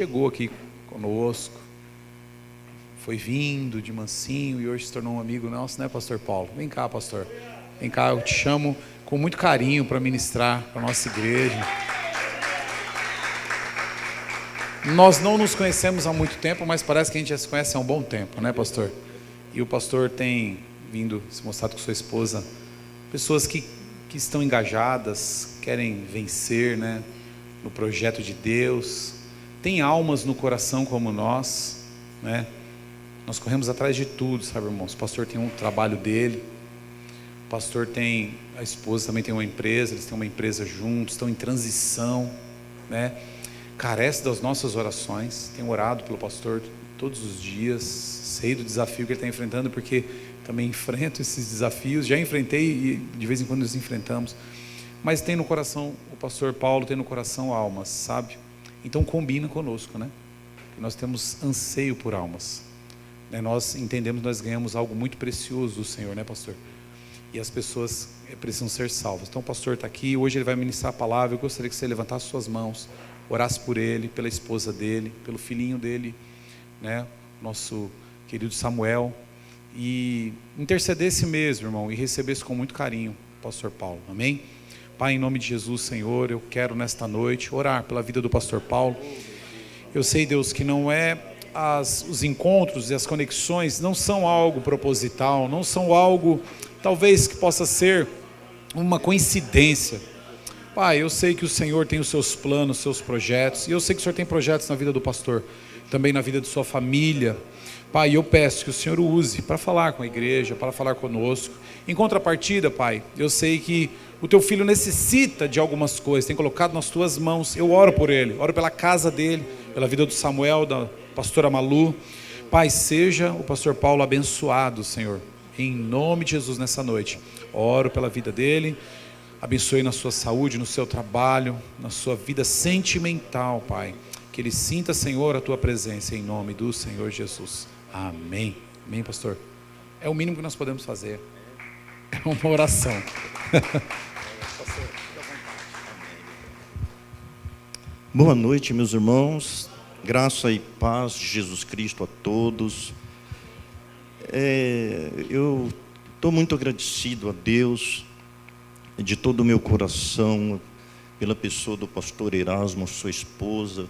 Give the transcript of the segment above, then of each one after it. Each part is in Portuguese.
chegou aqui conosco, foi vindo de mansinho e hoje se tornou um amigo nosso, né, pastor Paulo? Vem cá, pastor. Vem cá, eu te chamo com muito carinho para ministrar para a nossa igreja. Nós não nos conhecemos há muito tempo, mas parece que a gente já se conhece há um bom tempo, né, pastor? E o pastor tem vindo se mostrado com sua esposa, pessoas que estão engajadas, querem vencer, né, no projeto de Deus, tem almas no coração como nós, né? Nós corremos atrás de tudo, sabe, irmãos? O pastor tem um trabalho dele, o pastor tem, a esposa também tem uma empresa, eles têm uma empresa juntos, estão em transição, né? Carece das nossas orações, tenho orado pelo pastor todos os dias, sei do desafio que ele está enfrentando, porque também enfrento esses desafios, já enfrentei e de vez em quando nos enfrentamos, mas tem no coração, o pastor Paulo tem no coração almas, sabe? Então combina conosco, né? Nós temos anseio por almas, né? Nós entendemos que nós ganhamos algo muito precioso do Senhor, né, pastor? E as pessoas precisam ser salvas. Então o pastor está aqui, hoje ele vai ministrar a palavra. Eu gostaria que você levantasse suas mãos, orasse por ele, pela esposa dele, pelo filhinho dele, né, nosso querido Samuel, e intercedesse mesmo, irmão, e recebesse com muito carinho o pastor Paulo, amém? Pai, em nome de Jesus, Senhor, eu quero nesta noite orar pela vida do pastor Paulo. Eu sei, Deus, que não é os encontros e as conexões não são algo proposital, não são algo talvez que possa ser uma coincidência. Pai, eu sei que o Senhor tem os seus planos, os seus projetos, e eu sei que o Senhor tem projetos na vida do pastor, também na vida de sua família. Pai, eu peço que o Senhor o use para falar com a igreja, para falar conosco. Em contrapartida, Pai, eu sei que o teu filho necessita de algumas coisas, tem colocado nas tuas mãos. Eu oro por ele, oro pela casa dele, pela vida do Samuel, da pastora Malu. Pai, seja o pastor Paulo abençoado, Senhor, em nome de Jesus nessa noite. Oro pela vida dele, abençoe na sua saúde, no seu trabalho, na sua vida sentimental, Pai. Que ele sinta, Senhor, a tua presença em nome do Senhor Jesus. Amém. Amém, pastor? É o mínimo que nós podemos fazer. É uma oração. Boa noite, meus irmãos. Graça e paz de Jesus Cristo a todos. Eu estou muito agradecido a Deus, de todo o meu coração, pela pessoa do pastor Erasmo, sua esposa.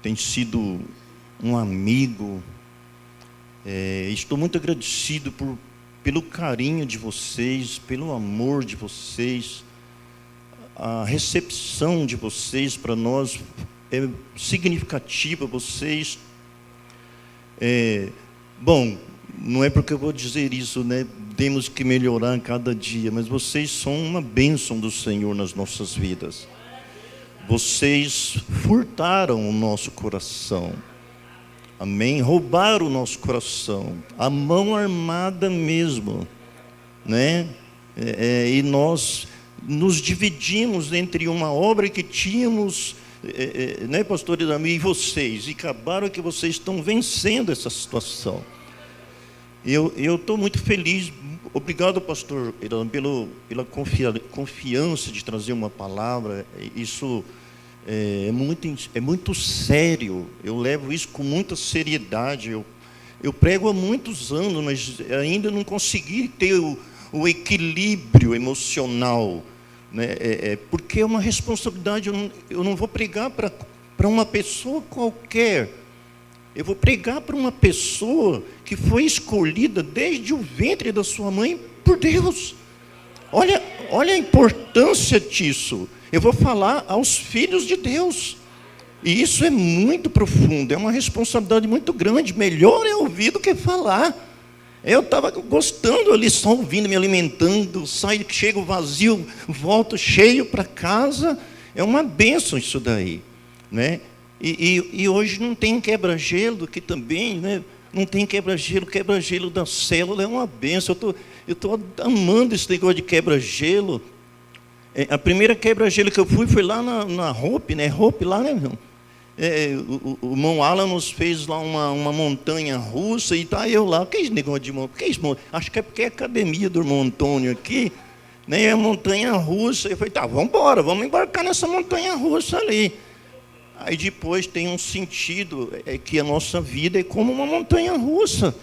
Tem sido um amigo. Estou muito agradecido pelo carinho de vocês, pelo amor de vocês. A recepção de vocês para nós é significativa. Vocês, bom, não é porque eu vou dizer isso, né? Temos que melhorar cada dia, mas vocês são uma bênção do Senhor nas nossas vidas. Vocês furtaram o nosso coração, amém? Roubaram o nosso coração, a mão armada mesmo, né? E nós nos dividimos entre uma obra que tínhamos, né, pastor Irami, e vocês, e acabaram que vocês estão vencendo essa situação. Eu estou muito feliz. Obrigado, pastor Irami, pela confiança de trazer uma palavra. Isso é muito sério. Eu levo isso com muita seriedade. Eu prego há muitos anos, mas ainda não consegui ter o equilíbrio emocional, né? Porque é uma responsabilidade. Eu não vou pregar para uma pessoa qualquer. Eu vou pregar para uma pessoa que foi escolhida desde o ventre da sua mãe por Deus. Olha a importância disso. Eu vou falar aos filhos de Deus. E isso é muito profundo, é uma responsabilidade muito grande. Melhor é ouvir do que falar. Eu estava gostando ali, só ouvindo, me alimentando, chego vazio, volto cheio para casa. É uma bênção isso daí, né? E hoje não tem quebra-gelo, que também, né? Não tem quebra-gelo da célula é uma bênção. Eu estou amando esse negócio de quebra-gelo. A primeira quebra-gelo que eu fui foi lá na Hope, né? Hope lá, né, irmão? O irmão Alan nos fez lá uma montanha russa e tá eu lá. Que é esse negócio de montanha? Que é isso? Acho que é porque é a academia do irmão Antônio aqui, né? É a montanha russa. Eu falei, tá, vamos embora, vamos embarcar nessa montanha russa ali. Aí depois tem um sentido, que a nossa vida é como uma montanha russa.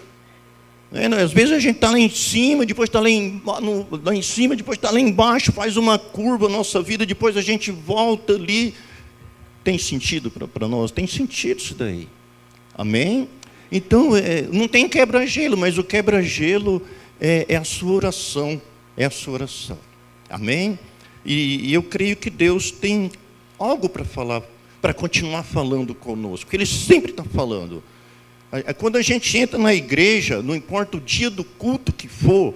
Às vezes a gente está lá em cima, depois está lá em cima, depois está lá embaixo, faz uma curva a nossa vida, depois a gente volta ali. Tem sentido para nós? Tem sentido isso daí. Amém? Então, não tem quebra-gelo, mas o quebra-gelo é a sua oração. É a sua oração. Amém? E eu creio que Deus tem algo para falar, para continuar falando conosco, porque Ele sempre está falando. Quando a gente entra na igreja, não importa o dia do culto que for,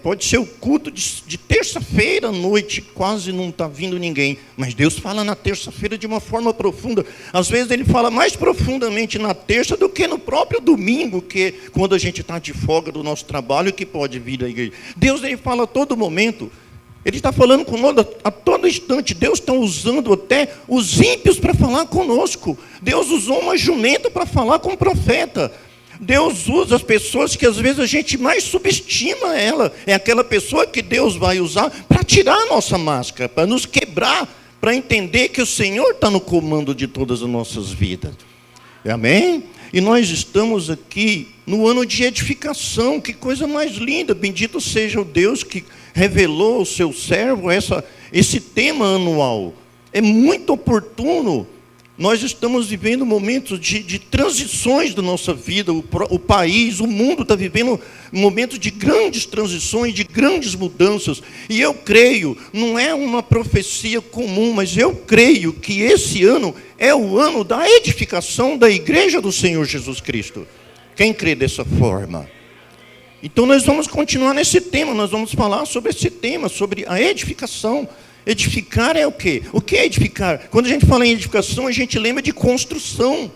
pode ser o culto de terça-feira à noite, quase não está vindo ninguém, mas Deus fala na terça-feira de uma forma profunda. Às vezes Ele fala mais profundamente na terça do que no próprio domingo, que é quando a gente está de folga do nosso trabalho, que pode vir à igreja. Deus, Ele fala a todo momento. Ele está falando conosco a todo instante. Deus está usando até os ímpios para falar conosco. Deus usou uma jumenta para falar com o profeta. Deus usa as pessoas que às vezes a gente mais subestima ela. É aquela pessoa que Deus vai usar para tirar a nossa máscara, para nos quebrar, para entender que o Senhor está no comando de todas as nossas vidas. Amém? E nós estamos aqui no ano de edificação. Que coisa mais linda. Bendito seja o Deus que revelou ao seu servo esse tema anual. É muito oportuno. Nós estamos vivendo momentos de transições da nossa vida. O país, o mundo está vivendo momentos de grandes transições, de grandes mudanças. E eu creio, não é uma profecia comum, mas eu creio que esse ano é o ano da edificação da igreja do Senhor Jesus Cristo. Quem crê dessa forma? Então nós vamos continuar nesse tema, nós vamos falar sobre esse tema, sobre a edificação. Edificar é o quê? O que é edificar? Quando a gente fala em edificação, a gente lembra de construção.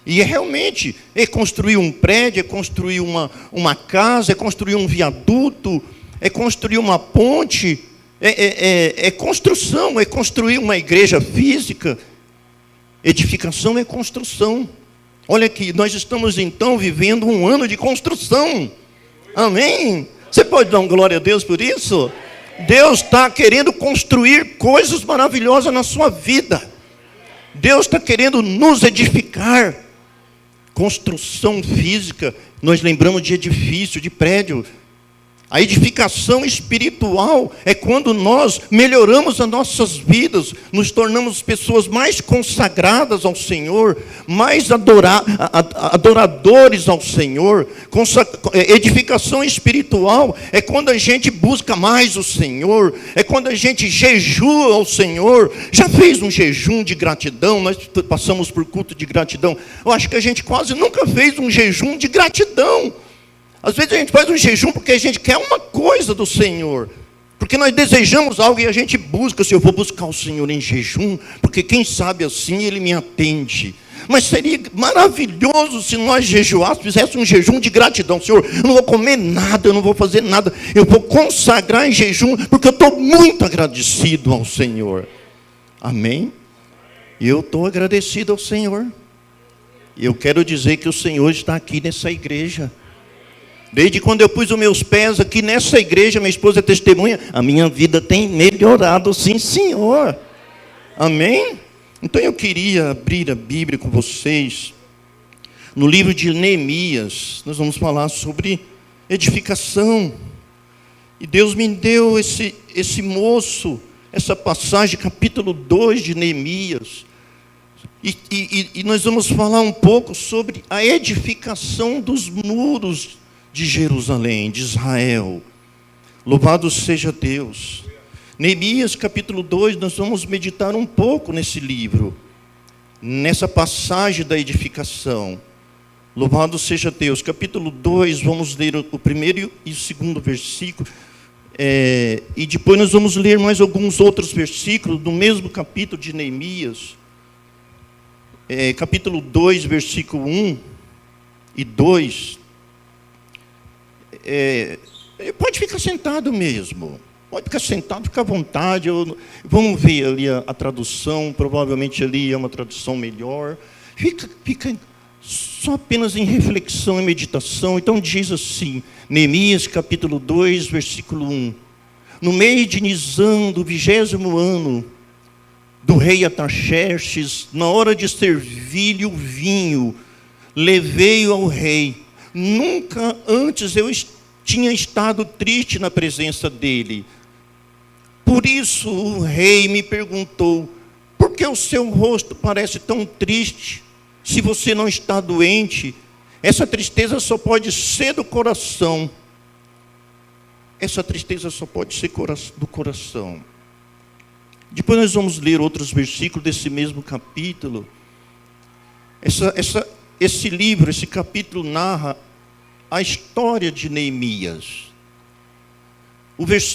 E realmente, é construir um prédio, é construir uma casa, é construir um viaduto, é construir uma ponte, é construção, é construir uma igreja física. Edificação é construção. Olha aqui, nós estamos então vivendo um ano de construção. Amém? Você pode dar uma glória a Deus por isso? Deus está querendo construir coisas maravilhosas na sua vida. Deus está querendo nos edificar. Construção física, nós lembramos de edifício, de prédio. A edificação espiritual é quando nós melhoramos as nossas vidas, nos tornamos pessoas mais consagradas ao Senhor, mais adoradores ao Senhor. Edificação espiritual é quando a gente busca mais o Senhor, é quando a gente jejua ao Senhor. Já fez um jejum de gratidão? Nós passamos por culto de gratidão. Eu acho que a gente quase nunca fez um jejum de gratidão. Às vezes a gente faz um jejum porque a gente quer uma coisa do Senhor. Porque nós desejamos algo e a gente busca. Se eu vou buscar o Senhor em jejum, porque quem sabe assim Ele me atende. Mas seria maravilhoso se nós jejuássemos, fizéssemos um jejum de gratidão. Senhor, eu não vou comer nada, eu não vou fazer nada. Eu vou consagrar em jejum, porque eu estou muito agradecido ao Senhor. Amém? E eu estou agradecido ao Senhor. E eu quero dizer que o Senhor está aqui nessa igreja. Desde quando eu pus os meus pés aqui nessa igreja, minha esposa é testemunha, a minha vida tem melhorado, sim, Senhor. Amém? Então eu queria abrir a Bíblia com vocês, no livro de Neemias. Nós vamos falar sobre edificação. E Deus me deu esse moço, essa passagem, capítulo 2 de Neemias. E nós vamos falar um pouco sobre a edificação dos muros de Jerusalém, de Israel. Louvado seja Deus. Neemias capítulo 2, nós vamos meditar um pouco nesse livro, nessa passagem da edificação. Louvado seja Deus. Capítulo 2, vamos ler o primeiro e o segundo versículo, e depois nós vamos ler mais alguns outros versículos do mesmo capítulo de Neemias. Capítulo 2, versículo 1 e 2. Pode ficar sentado mesmo. Pode ficar sentado, fica à vontade. Vamos ver ali a tradução. Provavelmente ali é uma tradução melhor. Fica só apenas em reflexão e meditação. Então diz assim, Neemias capítulo 2, versículo 1. No mês de Nisan, do 20º ano, do rei Artaxerxes, na hora de servir-lhe o vinho, levei-o ao rei. Nunca antes eu tinha estado triste na presença dele. Por isso o rei me perguntou: por que o seu rosto parece tão triste, se você não está doente? Essa tristeza só pode ser do coração. Essa tristeza só pode ser do coração. Depois nós vamos ler outros versículos desse mesmo capítulo. Esse livro, esse capítulo narra a história de Neemias.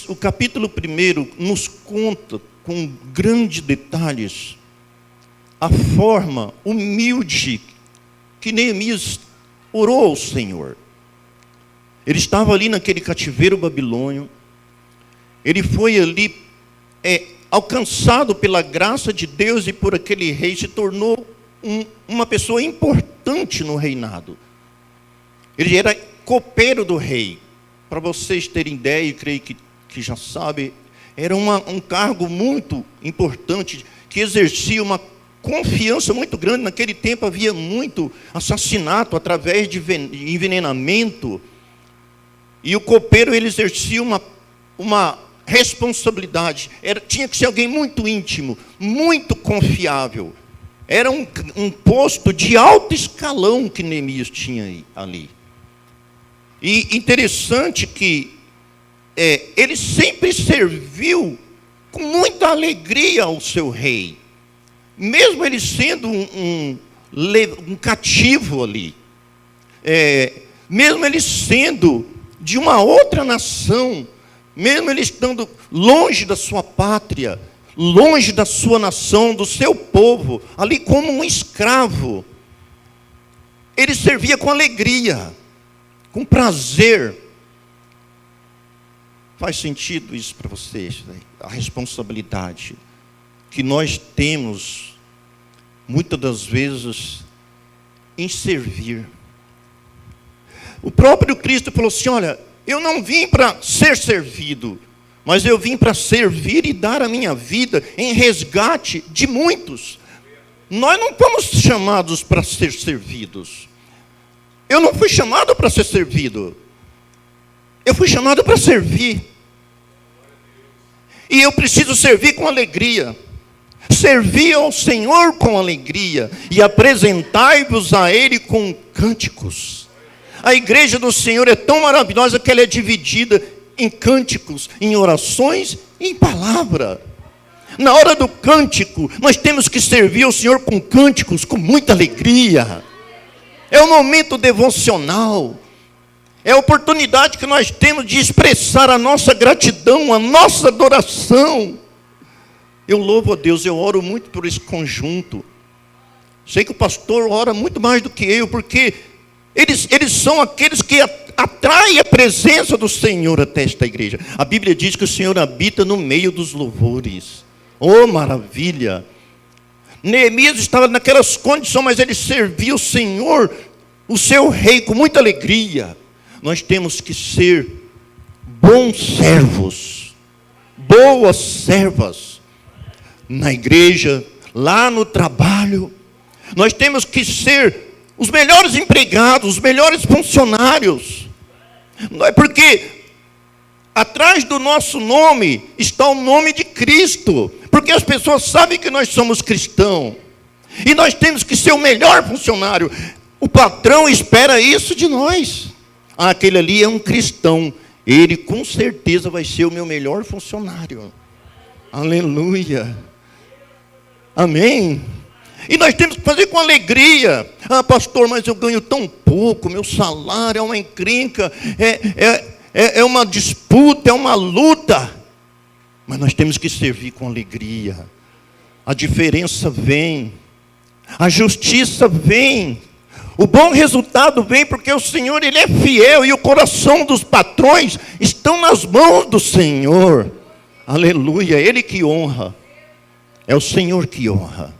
O capítulo 1 nos conta com grandes detalhes a forma humilde que Neemias orou ao Senhor. Ele estava ali naquele cativeiro babilônio. Ele foi ali alcançado pela graça de Deus e por aquele rei, se tornou uma pessoa importante no reinado. Ele era copeiro do rei. Para vocês terem ideia, e creio que já sabem, era um cargo muito importante, que exercia uma confiança muito grande. Naquele tempo havia muito assassinato através de envenenamento. E o copeiro, ele exercia uma responsabilidade. Tinha que ser alguém muito íntimo, muito confiável. Era um posto de alto escalão que Neemias tinha ali. E interessante que ele sempre serviu com muita alegria ao seu rei, mesmo ele sendo um cativo ali, mesmo ele sendo de uma outra nação, mesmo ele estando longe da sua pátria, longe da sua nação, do seu povo, ali como um escravo, ele servia com alegria, com prazer. Faz sentido isso para vocês, né? A responsabilidade que nós temos, muitas das vezes, em servir. O próprio Cristo falou assim: olha, eu não vim para ser servido, mas eu vim para servir e dar a minha vida em resgate de muitos. Nós não fomos chamados para ser servidos. Eu não fui chamado para ser servido. Eu fui chamado para servir. E eu preciso servir com alegria. Servir ao Senhor com alegria. E apresentai-vos a Ele com cânticos. A igreja do Senhor é tão maravilhosa que ela é dividida em cânticos, em orações e em palavra. Na hora do cântico, nós temos que servir ao Senhor com cânticos, com muita alegria. É um momento devocional. É a oportunidade que nós temos de expressar a nossa gratidão, a nossa adoração. Eu louvo a Deus, eu oro muito por esse conjunto. Sei que o pastor ora muito mais do que eu, porque eles são aqueles que atraem a presença do Senhor até esta igreja. A Bíblia diz que o Senhor habita no meio dos louvores. Oh, maravilha! Neemias estava naquelas condições, mas ele servia o Senhor, o seu rei, com muita alegria. Nós temos que ser bons servos, boas servas, na igreja, lá no trabalho. Nós temos que ser os melhores empregados, os melhores funcionários. Não é porque atrás do nosso nome está o nome de Cristo, porque as pessoas sabem que nós somos cristãos, e nós temos que ser o melhor funcionário. O patrão espera isso de nós. Aquele ali é um cristão, ele com certeza vai ser o meu melhor funcionário. Aleluia. Amém. E nós temos que fazer com alegria. Ah, pastor, mas eu ganho tão pouco, meu salário é uma encrenca, é uma disputa, é uma luta. Mas nós temos que servir com alegria. A diferença vem, a justiça vem, o bom resultado vem porque o Senhor, Ele é fiel, e o coração dos patrões estão nas mãos do Senhor. Aleluia, Ele que honra, é o Senhor que honra.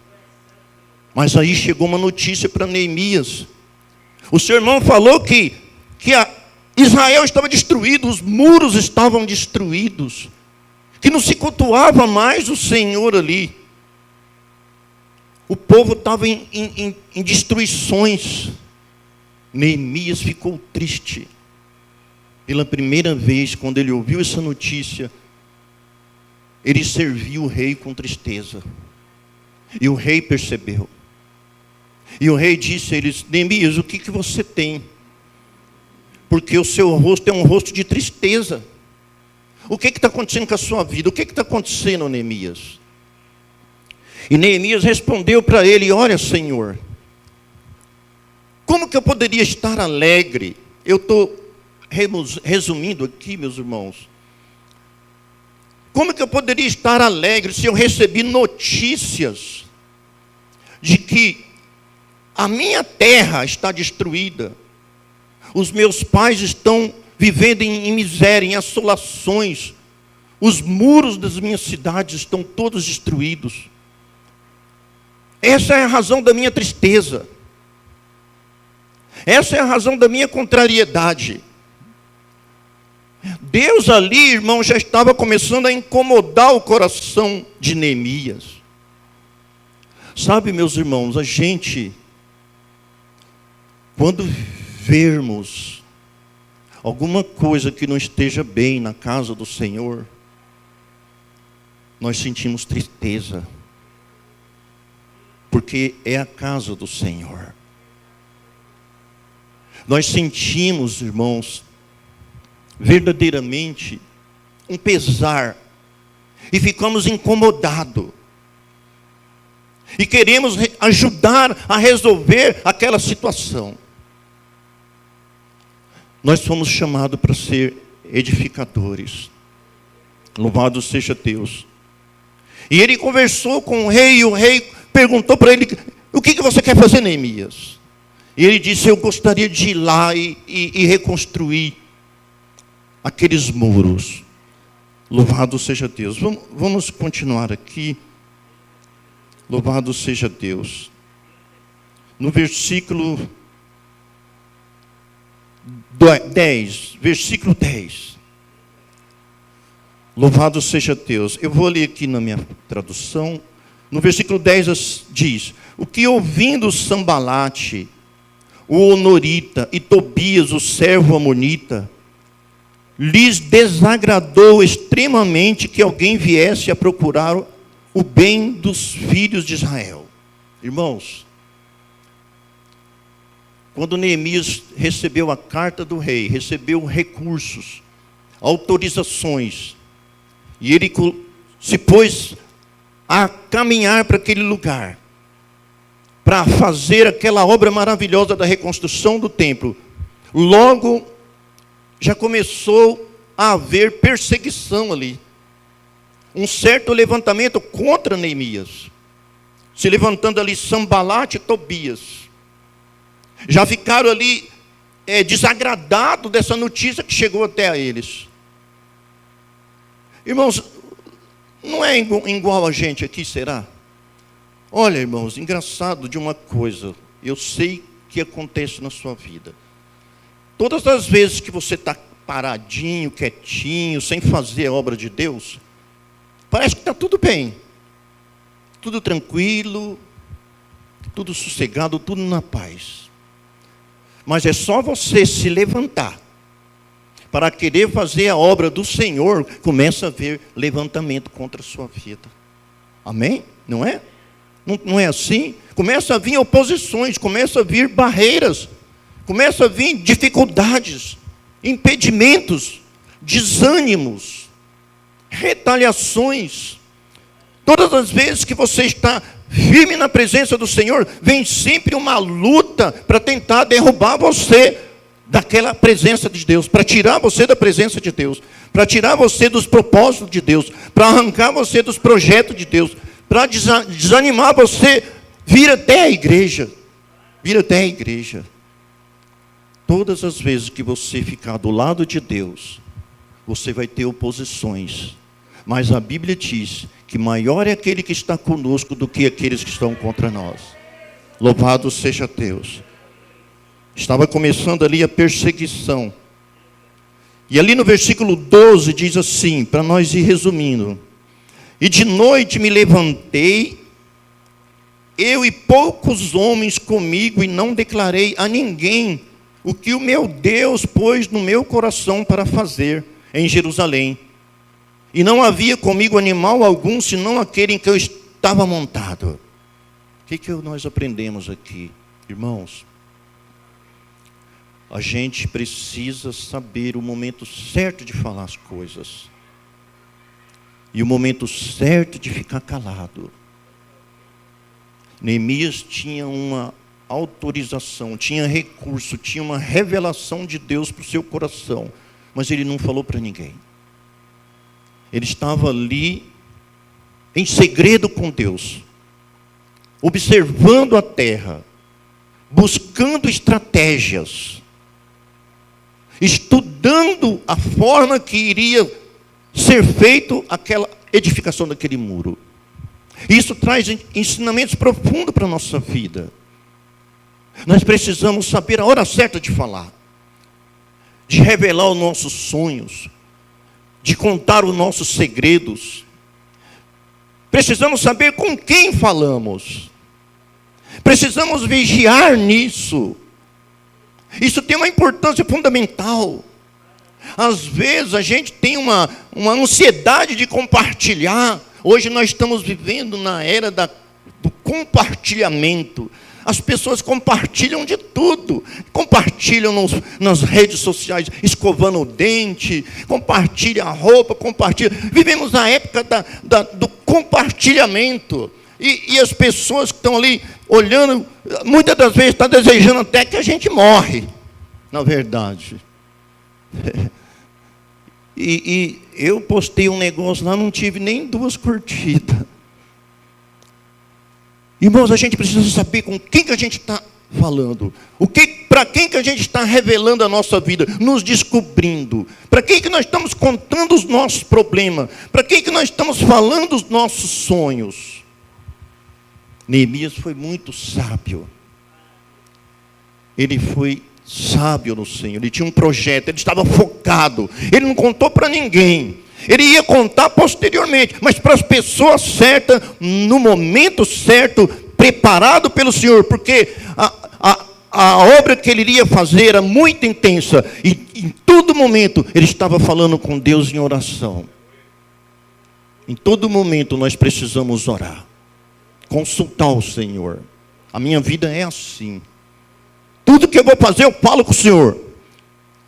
Mas aí chegou uma notícia para Neemias. O seu irmão falou que Israel estava destruído, os muros estavam destruídos, que não se cultuava mais o Senhor ali. O povo estava em destruições. Neemias ficou triste. Pela primeira vez, quando ele ouviu essa notícia, ele serviu o rei com tristeza. E o rei percebeu. E o rei disse a eles: Neemias, o que você tem? Porque o seu rosto é um rosto de tristeza. O que está acontecendo com a sua vida? O que está acontecendo, Neemias? E Neemias respondeu para ele: olha, Senhor, como que eu poderia estar alegre? Eu estou resumindo aqui, meus irmãos. Como que eu poderia estar alegre se eu recebi notícias de que a minha terra está destruída, os meus pais estão vivendo em miséria, em assolações, os muros das minhas cidades estão todos destruídos? Essa é a razão da minha tristeza. Essa é a razão da minha contrariedade. Deus ali, irmão, já estava começando a incomodar o coração de Neemias. Sabe, meus irmãos, a gente, quando vermos alguma coisa que não esteja bem na casa do Senhor, nós sentimos tristeza, porque é a casa do Senhor. Nós sentimos, irmãos, verdadeiramente um pesar, e ficamos incomodados, e queremos ajudar a resolver aquela situação. Nós fomos chamados para ser edificadores. Louvado seja Deus. E ele conversou com o rei, e o rei perguntou para ele: o que você quer fazer, Neemias? E ele disse: eu gostaria de ir lá e reconstruir aqueles muros. Louvado seja Deus. Vamos continuar aqui. Louvado seja Deus. No versículo 10, versículo 10. Louvado seja Deus. Eu vou ler aqui na minha tradução. No versículo 10 diz: o que ouvindo Sambalate, o honorita, e Tobias, o servo amonita, lhes desagradou extremamente que alguém viesse a procurar o bem dos filhos de Israel. Irmãos, quando Neemias recebeu a carta do rei, recebeu recursos, autorizações, e ele se pôs a caminhar para aquele lugar, para fazer aquela obra maravilhosa da reconstrução do templo, logo já começou a haver perseguição ali. Um certo levantamento contra Neemias. Se levantando ali Sambalate e Tobias. Já ficaram ali desagradados dessa notícia que chegou até a eles. Irmãos, não é igual a gente aqui, será? Olha, irmãos, engraçado de uma coisa. Eu sei que acontece na sua vida. Todas as vezes que você está paradinho, quietinho, sem fazer a obra de Deus, parece que está tudo bem. Tudo tranquilo, tudo sossegado, tudo na paz. Mas é só você se levantar para querer fazer a obra do Senhor, começa a haver levantamento contra a sua vida. Amém? Não é? Não é assim? Começa a vir oposições, começa a vir barreiras, começa a vir dificuldades, impedimentos, desânimos, retaliações. Todas as vezes que você está firme na presença do Senhor, vem sempre uma luta para tentar derrubar você daquela presença de Deus, para tirar você da presença de Deus, para tirar você dos propósitos de Deus, para arrancar você dos projetos de Deus, para desanimar você, vir até a igreja, Todas as vezes que você ficar do lado de Deus, você vai ter oposições, mas a Bíblia diz que maior é aquele que está conosco do que aqueles que estão contra nós. Louvado seja Deus. Estava começando ali a perseguição. E ali no versículo 12 diz assim, para nós ir resumindo: e de noite me levantei eu e poucos homens comigo, e não declarei a ninguém o que o meu Deus pôs no meu coração para fazer em Jerusalém. E não havia comigo animal algum, senão aquele em que eu estava montado. O que nós aprendemos aqui, irmãos? A gente precisa saber o momento certo de falar as coisas. E o momento certo de ficar calado. Neemias tinha uma autorização, tinha recurso, tinha uma revelação de Deus para o seu coração. Mas ele não falou para ninguém. Ele estava ali em segredo com Deus, observando a terra, buscando estratégias, estudando a forma que iria ser feito aquela edificação daquele muro. Isso traz ensinamentos profundos para a nossa vida. Nós precisamos saber a hora certa de falar, de revelar os nossos sonhos, de contar os nossos segredos. Precisamos saber com quem falamos. Precisamos vigiar nisso. Isso tem uma importância fundamental. Às vezes a gente tem uma ansiedade de compartilhar. Hoje nós estamos vivendo na era do compartilhamento. As pessoas compartilham de tudo. Compartilham nas redes sociais, escovando o dente, compartilham a roupa, compartilham. Vivemos na época do compartilhamento. E as pessoas que estão ali olhando, muitas das vezes estão desejando até que a gente morre, na verdade. E eu postei um negócio lá, não tive nem 2 curtidas. Irmãos, a gente precisa saber com quem que a gente está falando. Para quem que a gente está revelando a nossa vida, nos descobrindo. Para quem que nós estamos contando os nossos problemas. Para quem que nós estamos falando os nossos sonhos. Neemias foi muito sábio. Ele foi sábio no Senhor. Ele tinha um projeto, ele estava focado. Ele não contou para ninguém. Ele ia contar posteriormente, mas para as pessoas certas, no momento certo, preparado pelo Senhor, porque a obra que ele iria fazer era muito intensa, e em todo momento ele estava falando com Deus em oração. Em todo momento nós precisamos orar, consultar o Senhor. A minha vida é assim. Tudo que eu vou fazer eu falo com o Senhor.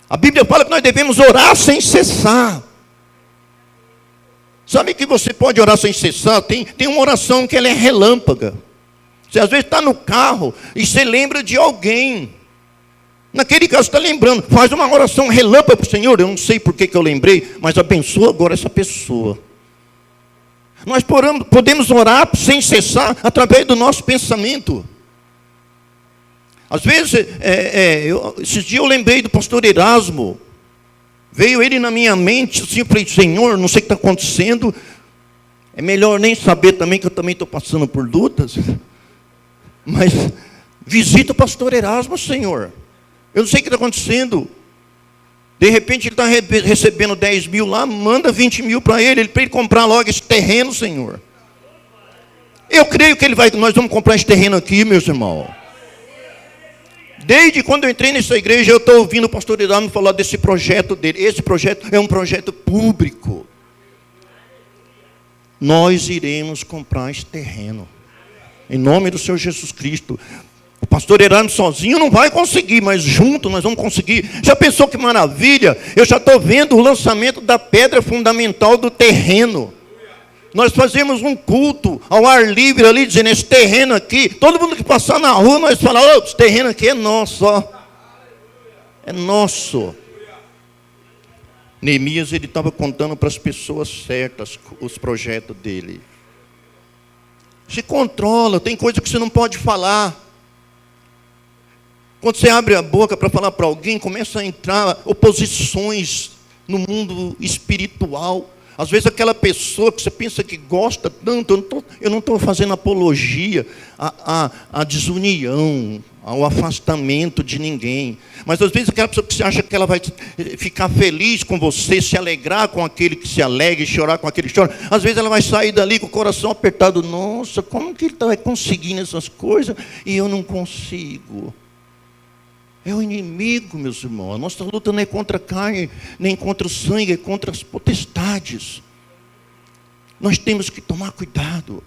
A Bíblia fala que nós devemos orar sem cessar. Sabe que você pode orar sem cessar? Tem uma oração que ela é relâmpaga. Você às vezes está no carro e você lembra de alguém. Naquele caso está lembrando. Faz uma oração relâmpaga para o Senhor. Eu não sei por que eu lembrei, mas abençoa agora essa pessoa. Nós podemos orar sem cessar através do nosso pensamento. Às vezes, esses dias eu lembrei do pastor Erasmo. Veio ele na minha mente, assim, eu falei, Senhor, não sei o que está acontecendo. É melhor nem saber também, que eu também estou passando por lutas. Mas visita o pastor Erasmo, Senhor. Eu não sei o que está acontecendo. De repente ele está recebendo 10 mil lá, manda 20 mil para ele comprar logo esse terreno, Senhor. Eu creio que nós vamos comprar esse terreno aqui, meus irmãos. Desde quando eu entrei nessa igreja, eu estou ouvindo o pastor Erasmo falar desse projeto dele. Esse projeto é um projeto público. Nós iremos comprar esse terreno. Em nome do Senhor Jesus Cristo. O pastor Erasmo sozinho não vai conseguir, mas junto nós vamos conseguir. Já pensou que maravilha? Eu já estou vendo o lançamento da pedra fundamental do terreno. Nós fazemos um culto ao ar livre ali, dizendo, esse terreno aqui, todo mundo que passar na rua, nós falamos, esse terreno aqui é nosso, ó. É nosso. Neemias, ele estava contando para as pessoas certas os projetos dele. Se controla, tem coisa que você não pode falar. Quando você abre a boca para falar para alguém, começa a entrar oposições no mundo espiritual. Às vezes aquela pessoa que você pensa que gosta tanto, eu não estou fazendo apologia à desunião, ao afastamento de ninguém. Mas às vezes aquela pessoa que você acha que ela vai ficar feliz com você, se alegrar com aquele que se alegra e chorar com aquele que chora. Às vezes ela vai sair dali com o coração apertado. Nossa, como que ele está conseguindo essas coisas e eu não consigo? É o inimigo, meus irmãos. A nossa luta não é contra a carne, nem contra o sangue, é contra as potestades. Nós temos que tomar cuidado.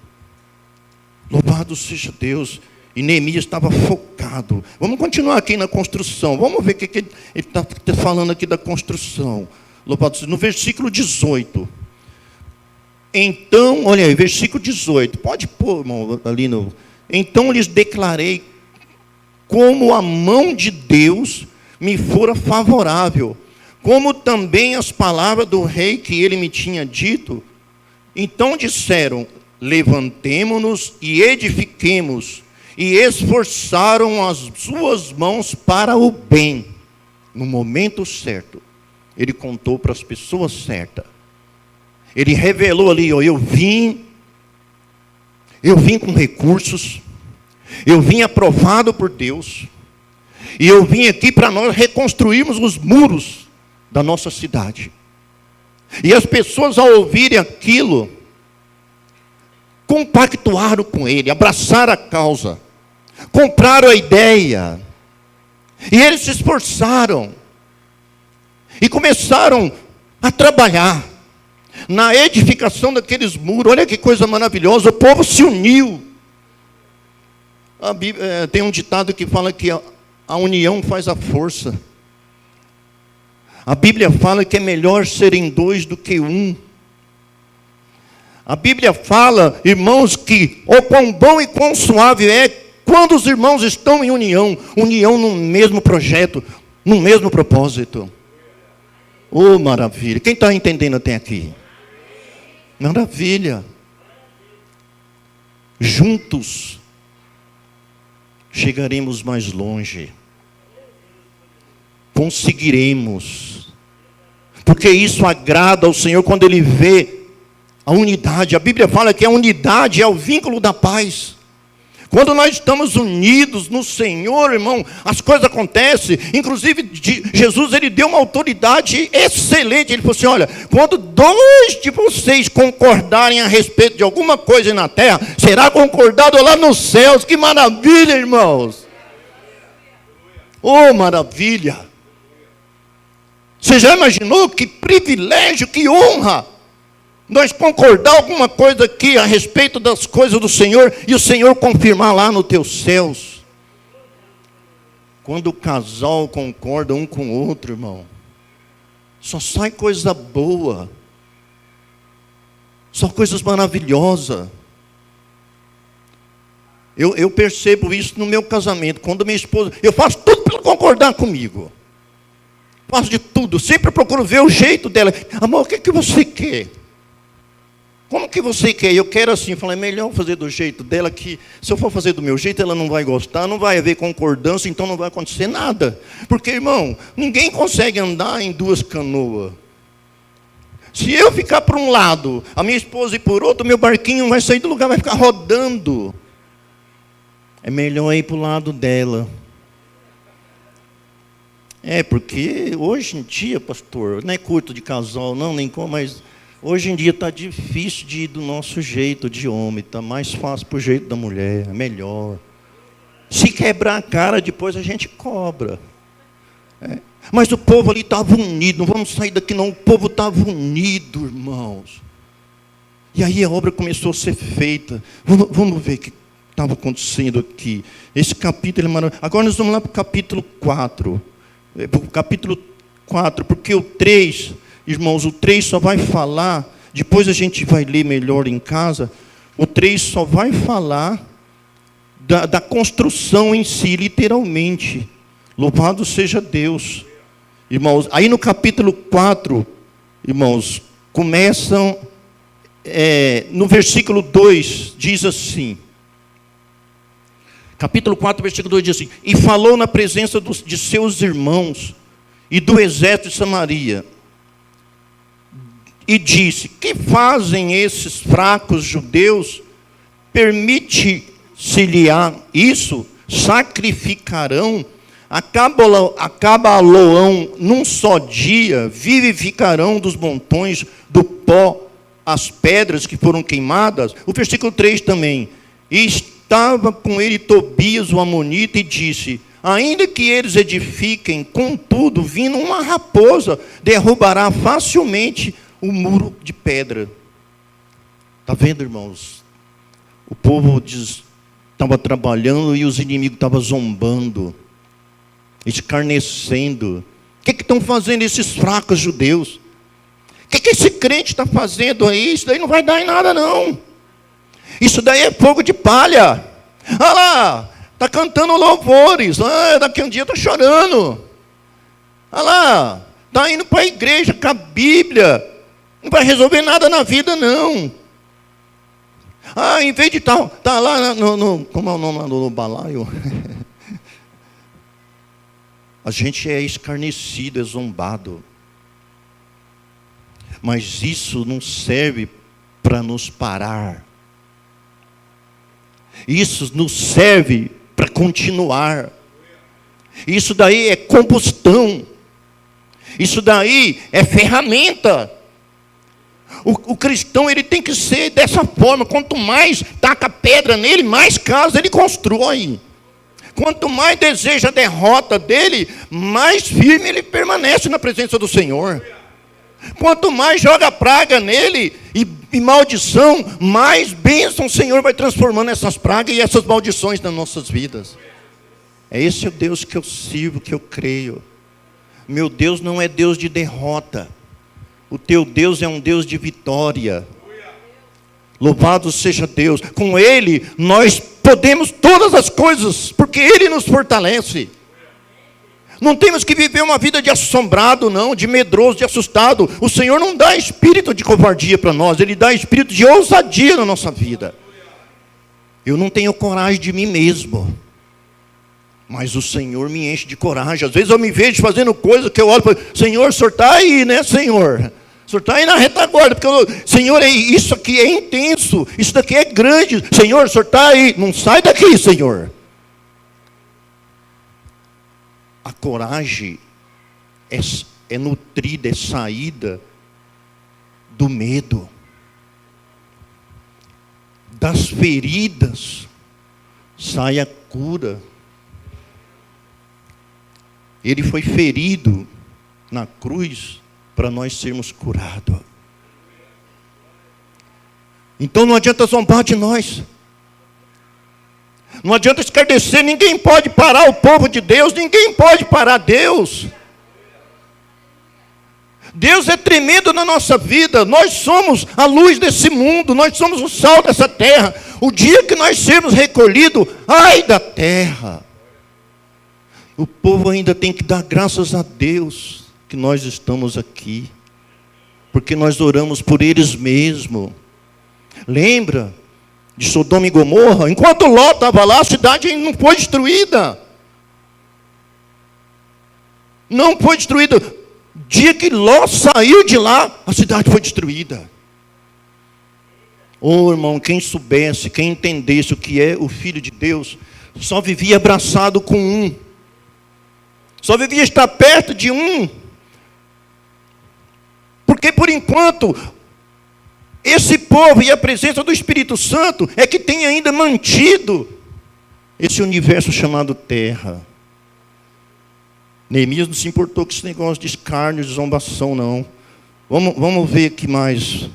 Louvado seja Deus. E Neemias estava focado. Vamos continuar aqui na construção. Vamos ver o que ele está falando aqui da construção. Louvado seja. No versículo 18. Então, olha aí, versículo 18. Pode pôr, irmão, ali no... Então lhes declarei como a mão de Deus me fora favorável, como também as palavras do rei que ele me tinha dito. Então disseram, levantemo-nos e edifiquemos, e esforçaram as suas mãos para o bem. No momento certo, ele contou para as pessoas certas. Ele revelou ali, ó, eu vim com recursos, eu vim aprovado por Deus, e eu vim aqui para nós reconstruirmos os muros da nossa cidade. E as pessoas, ao ouvirem aquilo, compactuaram com ele, abraçaram a causa, compraram a ideia, e eles se esforçaram, e começaram a trabalhar na edificação daqueles muros. Olha que coisa maravilhosa, o povo se uniu. A Bíblia, tem um ditado que fala que a união faz a força. A Bíblia fala que é melhor serem dois do que um. A Bíblia fala, irmãos, que o quão bom e quão suave é quando os irmãos estão em união. União no mesmo projeto, no mesmo propósito. Oh, maravilha. Quem está entendendo até aqui? Maravilha. Juntos chegaremos mais longe. Conseguiremos. Porque isso agrada ao Senhor quando Ele vê a unidade. A Bíblia fala que a unidade é o vínculo da paz. Quando nós estamos unidos no Senhor, irmão, as coisas acontecem. Inclusive, Jesus, ele deu uma autoridade excelente. Ele falou assim, olha, quando dois de vocês concordarem a respeito de alguma coisa na terra, será concordado lá nos céus. Que maravilha, irmãos. Oh, maravilha. Você já imaginou que privilégio, que honra nós concordar alguma coisa aqui a respeito das coisas do Senhor e o Senhor confirmar lá nos teus céus? Quando o casal concorda um com o outro, irmão, só sai coisa boa, só coisas maravilhosas. Eu percebo isso no meu casamento. Quando minha esposa, eu faço tudo para concordar comigo, faço de tudo, sempre procuro ver o jeito dela. Amor, o que você quer? Como que você quer? Eu quero assim. Eu falei, é melhor fazer do jeito dela, que se eu for fazer do meu jeito, ela não vai gostar, não vai haver concordância, então não vai acontecer nada. Porque, irmão, ninguém consegue andar em duas canoas. Se eu ficar por um lado, a minha esposa ir por outro, meu barquinho vai sair do lugar, vai ficar rodando. É melhor ir para o lado dela. Porque hoje em dia, pastor, não é curto de casal, não, nem como, mas hoje em dia está difícil de ir do nosso jeito de homem, está mais fácil para o jeito da mulher, é melhor. Se quebrar a cara, depois a gente cobra. Mas o povo ali estava unido, não vamos sair daqui não, o povo estava unido, irmãos. E aí a obra começou a ser feita. Vamos ver o que estava acontecendo aqui. Esse capítulo é maravilhoso. Agora nós vamos lá para o capítulo 4. Capítulo 4, porque o 3, irmãos, o 3 só vai falar, depois a gente vai ler melhor em casa, o 3 só vai falar da construção em si, literalmente. Louvado seja Deus. Irmãos, aí no capítulo 4, irmãos, começam, no versículo 2, diz assim, capítulo 4, versículo 2 diz assim, e falou na presença de seus irmãos e do exército de Samaria, e disse: que fazem esses fracos judeus? Permite-se-lhe-á isso? Sacrificarão? Acabá-lo-ão num só dia? Vivificarão dos montões do pó as pedras que foram queimadas? O versículo 3 também. E estava com ele Tobias, o amonita, e disse: ainda que eles edifiquem, contudo, vindo uma raposa, derrubará facilmente o muro de pedra. Está vendo, irmãos? O povo estava trabalhando e os inimigos estavam zombando, escarnecendo. O que estão fazendo esses fracos judeus? O que esse crente está fazendo aí? Isso daí não vai dar em nada, não. Isso daí é fogo de palha. Olha lá, está cantando louvores. Daqui a um dia está chorando. Olha lá, está indo para a igreja com a Bíblia. Não vai resolver nada na vida, não. Em vez de estar lá como é o nome lá no balaio? A gente é escarnecido, é zombado. Mas isso não serve para nos parar. Isso nos serve para continuar. Isso daí é combustão. Isso daí é ferramenta. O cristão, ele tem que ser dessa forma. Quanto mais taca pedra nele, mais casa ele constrói. Quanto mais deseja a derrota dele, mais firme ele permanece na presença do Senhor. Quanto mais joga praga nele e maldição, mais bênção o Senhor vai transformando essas pragas e essas maldições nas nossas vidas. É esse o Deus que eu sirvo, que eu creio. Meu Deus não é Deus de derrota. O teu Deus é um Deus de vitória. Louvado seja Deus. Com Ele nós podemos todas as coisas, porque Ele nos fortalece. Não temos que viver uma vida de assombrado, não, de medroso, de assustado. O Senhor não dá espírito de covardia para nós, Ele dá espírito de ousadia na nossa vida. Eu não tenho coragem de mim mesmo, mas o Senhor me enche de coragem. Às vezes eu me vejo fazendo coisas que eu olho e falo: Senhor, o Senhor está aí, né, Senhor? O Senhor está aí na retaguarda, porque Senhor, isso aqui é intenso, isso daqui é grande. Senhor, o Senhor está aí, não sai daqui, Senhor. A coragem é nutrida, é saída do medo. Das feridas sai a cura. Ele foi ferido na cruz para nós sermos curados. Então não adianta zombar de nós. Não adianta escarnecer. Ninguém pode parar o povo de Deus. Ninguém pode parar Deus. Deus é tremendo na nossa vida. Nós somos a luz desse mundo. Nós somos o sal dessa terra. O dia que nós sermos recolhidos, ai da terra. O povo ainda tem que dar graças a Deus que nós estamos aqui, porque nós oramos por eles mesmos. Lembra de Sodoma e Gomorra? Enquanto Ló estava lá, a cidade ainda não foi destruída. Não foi destruída. Dia que Ló saiu de lá, a cidade foi destruída. Oh, irmão, quem soubesse, quem entendesse o que é o Filho de Deus, só vivia abraçado com um. Só vivia estar perto de um. Porque por enquanto, esse povo e a presença do Espírito Santo é que tem ainda mantido esse universo chamado terra. Neemias não se importou com esse negócio de escárnio, de zombação, não. Vamos ver aqui mais.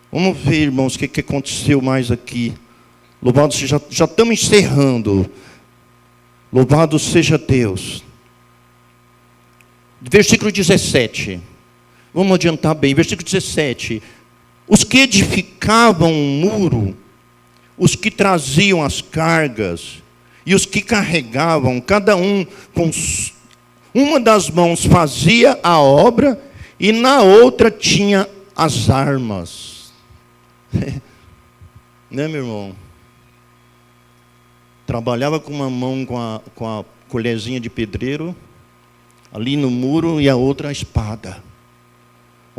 Vamos ver, irmãos, o que aconteceu mais aqui. Louvado seja, já estamos encerrando. Louvado seja Deus. Versículo 17. Vamos adiantar bem. Versículo 17. Os que edificavam um muro, os que traziam as cargas, e os que carregavam, cada um com uma das mãos fazia a obra, e na outra tinha as armas. Né, meu irmão? Trabalhava com uma mão com a colherzinha de pedreiro, ali no muro, e a outra a espada.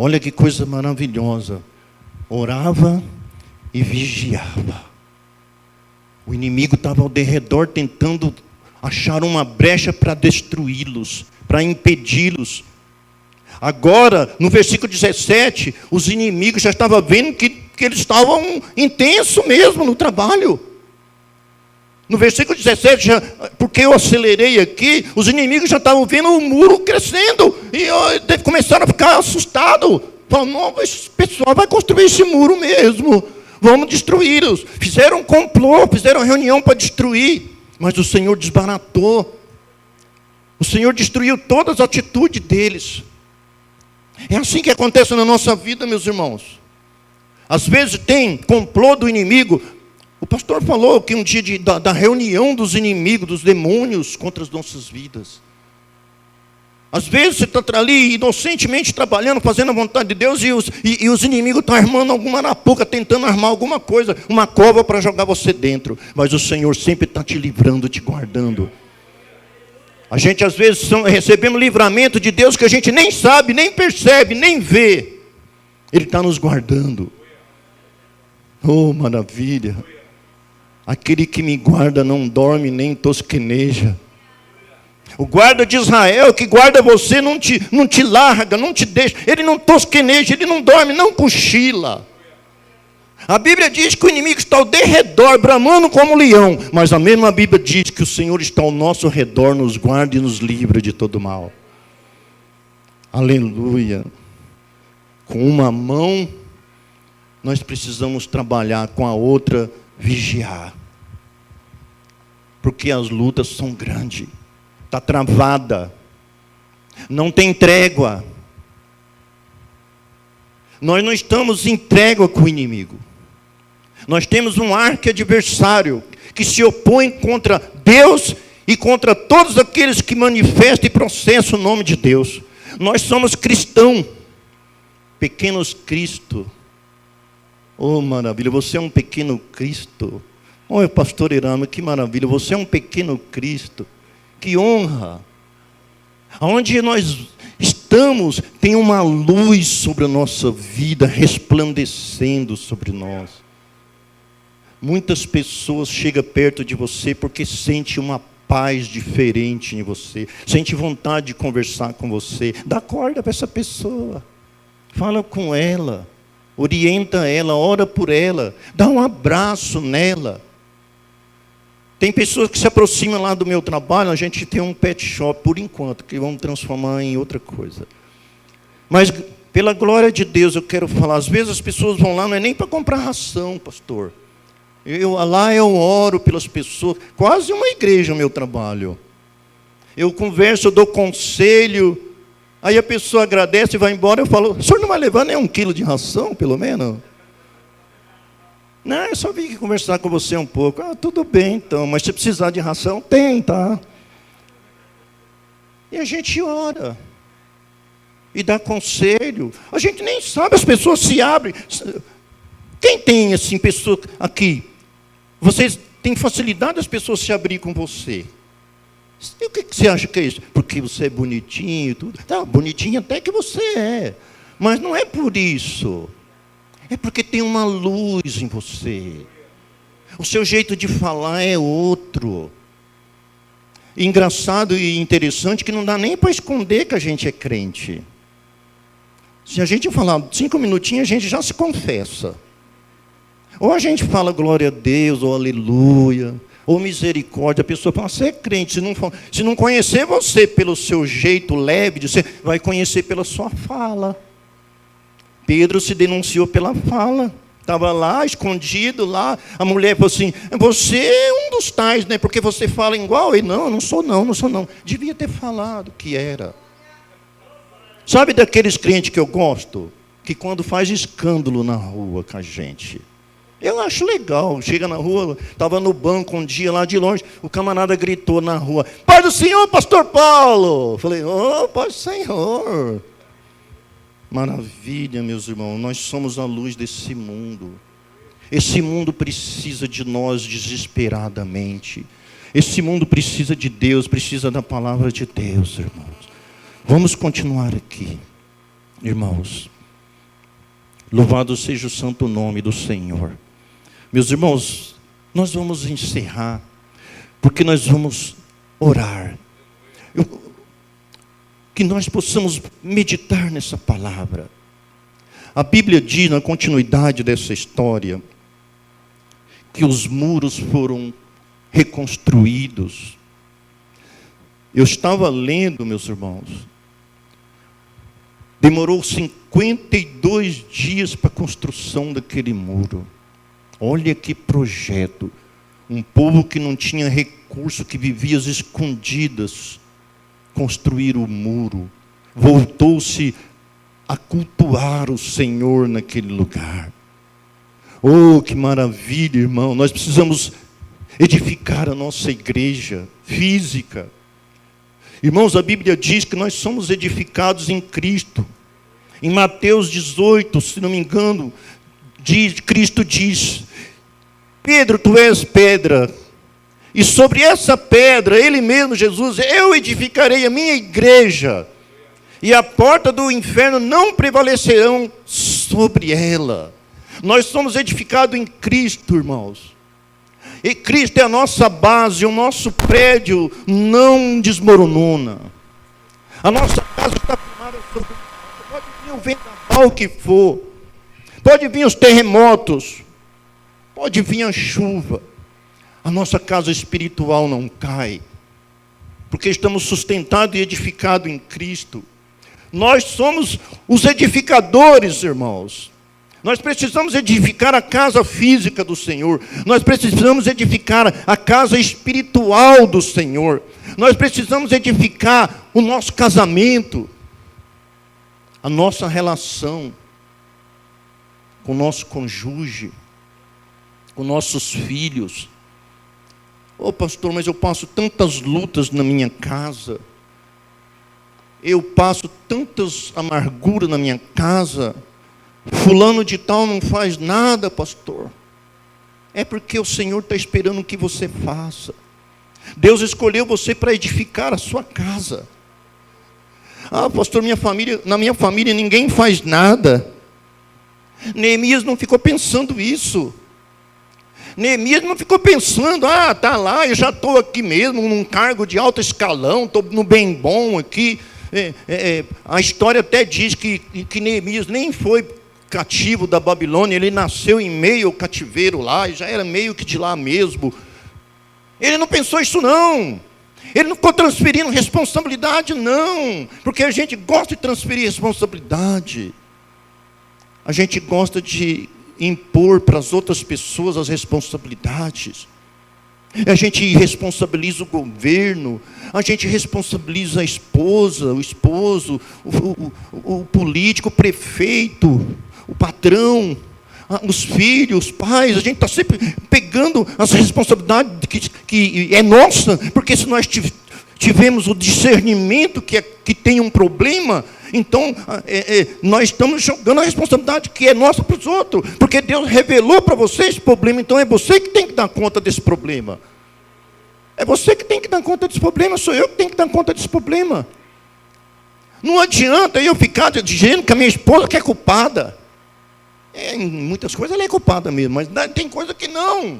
Olha que coisa maravilhosa. Orava e vigiava. O inimigo estava ao derredor tentando achar uma brecha para destruí-los, para impedi-los. Agora, no versículo 17, os inimigos já estavam vendo que eles estavam intensos mesmo no trabalho. No versículo 17, porque eu acelerei aqui, os inimigos já estavam vendo o muro crescendo. E começaram a ficar assustados. Falaram, não, esse pessoal vai construir esse muro mesmo. Vamos destruí-los. Fizeram um complô, fizeram reunião para destruir. Mas o Senhor desbaratou. O Senhor destruiu todas as atitudes deles. É assim que acontece na nossa vida, meus irmãos. Às vezes tem complô do inimigo. O pastor falou que um dia da reunião dos inimigos, dos demônios contra as nossas vidas. Às vezes você está ali inocentemente trabalhando, fazendo a vontade de Deus, e os inimigos estão armando alguma arapuca, tentando armar alguma coisa, uma cova para jogar você dentro. Mas o Senhor sempre está te livrando, te guardando. A gente às vezes recebemos livramento de Deus que a gente nem sabe, nem percebe, nem vê. Ele está nos guardando. Oh, maravilha. Aquele que me guarda não dorme nem tosqueneja. O guarda de Israel que guarda você não te larga, não te deixa. Ele não tosqueneja, ele não dorme, não cochila. A Bíblia diz que o inimigo está ao derredor, bramando como um leão. Mas a mesma Bíblia diz que o Senhor está ao nosso redor, nos guarda e nos livra de todo mal. Aleluia. Com uma mão, nós precisamos trabalhar, com a outra, vigiar. Porque as lutas são grandes. Está travada. Não tem trégua. Nós não estamos em trégua com o inimigo. Nós temos um arqui-adversário que se opõe contra Deus e contra todos aqueles que manifestam e processam o nome de Deus. Nós somos cristãos, pequenos Cristo. Oh, maravilha, você é um pequeno Cristo. Oh, pastor Irama, que maravilha, você é um pequeno Cristo. Que honra. Onde nós estamos, tem uma luz sobre a nossa vida, resplandecendo sobre nós. Muitas pessoas chegam perto de você porque sente uma paz diferente em você. Sente vontade de conversar com você. Dá corda para essa pessoa. Fala com ela. Orienta ela, ora por ela. Dá um abraço nela. Tem pessoas que se aproximam lá do meu trabalho, a gente tem um pet shop, por enquanto, que vamos transformar em outra coisa. Mas, pela glória de Deus, eu quero falar, às vezes as pessoas vão lá, não é nem para comprar ração, pastor. Lá eu oro pelas pessoas, quase uma igreja o meu trabalho. Eu converso, eu dou conselho, aí a pessoa agradece e vai embora, eu falo, o senhor não vai levar nem 1 quilo de ração, pelo menos? Não, eu só vim aqui conversar com você um pouco. Ah, tudo bem então, mas se precisar de ração, tem, tá? E a gente ora. E dá conselho. A gente nem sabe, as pessoas se abrem. Quem tem, assim, pessoa aqui? Vocês têm facilidade das pessoas se abrir com você. E o que você acha que é isso? Porque você é bonitinho e tudo. Tá, bonitinho até que você é. Mas não é por isso. É porque tem uma luz em você. O seu jeito de falar é outro. Engraçado e interessante que não dá nem para esconder que a gente é crente. Se a gente falar 5 minutinhos, a gente já se confessa. Ou a gente fala glória a Deus, ou aleluia, ou misericórdia. A pessoa fala, você é crente. Se não conhecer você pelo seu jeito leve de ser, vai conhecer pela sua fala. Pedro se denunciou pela fala. Estava lá, escondido lá. A mulher falou assim, você é um dos tais, né? Porque você fala igual. Ele, não sou não. Devia ter falado que era. Sabe daqueles crentes que eu gosto? Que quando faz escândalo na rua com a gente. Eu acho legal. Chega na rua, estava no banco um dia lá de longe, o camarada gritou na rua, Pai do Senhor, pastor Paulo. Falei, Pai do Senhor. Maravilha, meus irmãos, nós somos a luz desse mundo. Esse mundo precisa de nós desesperadamente. Esse mundo precisa de Deus, precisa da palavra de Deus, irmãos. Vamos continuar aqui, irmãos. Louvado seja o santo nome do Senhor. Meus irmãos, nós vamos encerrar, porque nós vamos orar. Que nós possamos meditar nessa palavra. A Bíblia diz, na continuidade dessa história, que os muros foram reconstruídos. Eu estava lendo, meus irmãos, demorou 52 dias para a construção daquele muro. Olha que projeto. Um povo que não tinha recurso, que vivia às escondidas, construir o muro. Voltou-se a cultuar o Senhor naquele lugar. Oh, que maravilha, irmão. Nós precisamos edificar a nossa igreja física. Irmãos, a Bíblia diz que nós somos edificados em Cristo. Em Mateus 18, se não me engano, Cristo diz: Pedro, tu és pedra, e sobre essa pedra, Ele mesmo, Jesus, eu edificarei a minha igreja, e a porta do inferno não prevalecerão sobre ela. Nós somos edificados em Cristo, irmãos. E Cristo é a nossa base, o nosso prédio não desmoronona. A nossa casa está firmada sobre... Pode vir o vendaval que for, pode vir os terremotos, pode vir a chuva. A nossa casa espiritual não cai, porque estamos sustentados e edificados em Cristo. Nós somos os edificadores, irmãos. Nós precisamos edificar a casa física do Senhor. Nós precisamos edificar a casa espiritual do Senhor. Nós precisamos edificar o nosso casamento, a nossa relação com o nosso cônjuge, com nossos filhos. Oh, pastor, mas eu passo tantas lutas na minha casa. Eu passo tantas amarguras na minha casa. Fulano de tal não faz nada, pastor. É porque o Senhor está esperando que você faça. Deus escolheu você para edificar a sua casa. Ah, pastor, na minha família ninguém faz nada. Neemias não ficou pensando isso. Neemias não ficou pensando, tá lá, eu já estou aqui mesmo, num cargo de alto escalão, estou no bem bom aqui. A história até diz que Neemias nem foi cativo da Babilônia, ele nasceu em meio ao cativeiro lá, e já era meio que de lá mesmo. Ele não pensou isso não. Ele não ficou transferindo responsabilidade não, porque a gente gosta de transferir responsabilidade. A gente gosta de impor para as outras pessoas as responsabilidades. A gente responsabiliza o governo, a gente responsabiliza a esposa, o esposo, o político, o prefeito, o patrão, os filhos, os pais. A gente está sempre pegando as responsabilidades que é nossa, porque se nós tivemos o discernimento que tem um problema, então nós estamos jogando a responsabilidade que é nossa para os outros, porque Deus revelou para você esse problema, então é você que tem que dar conta desse problema. É você que tem que dar conta desse problema, sou eu que tenho que dar conta desse problema. Não adianta eu ficar dizendo que a minha esposa que é culpada. Em muitas coisas ela é culpada mesmo, mas tem coisa que não.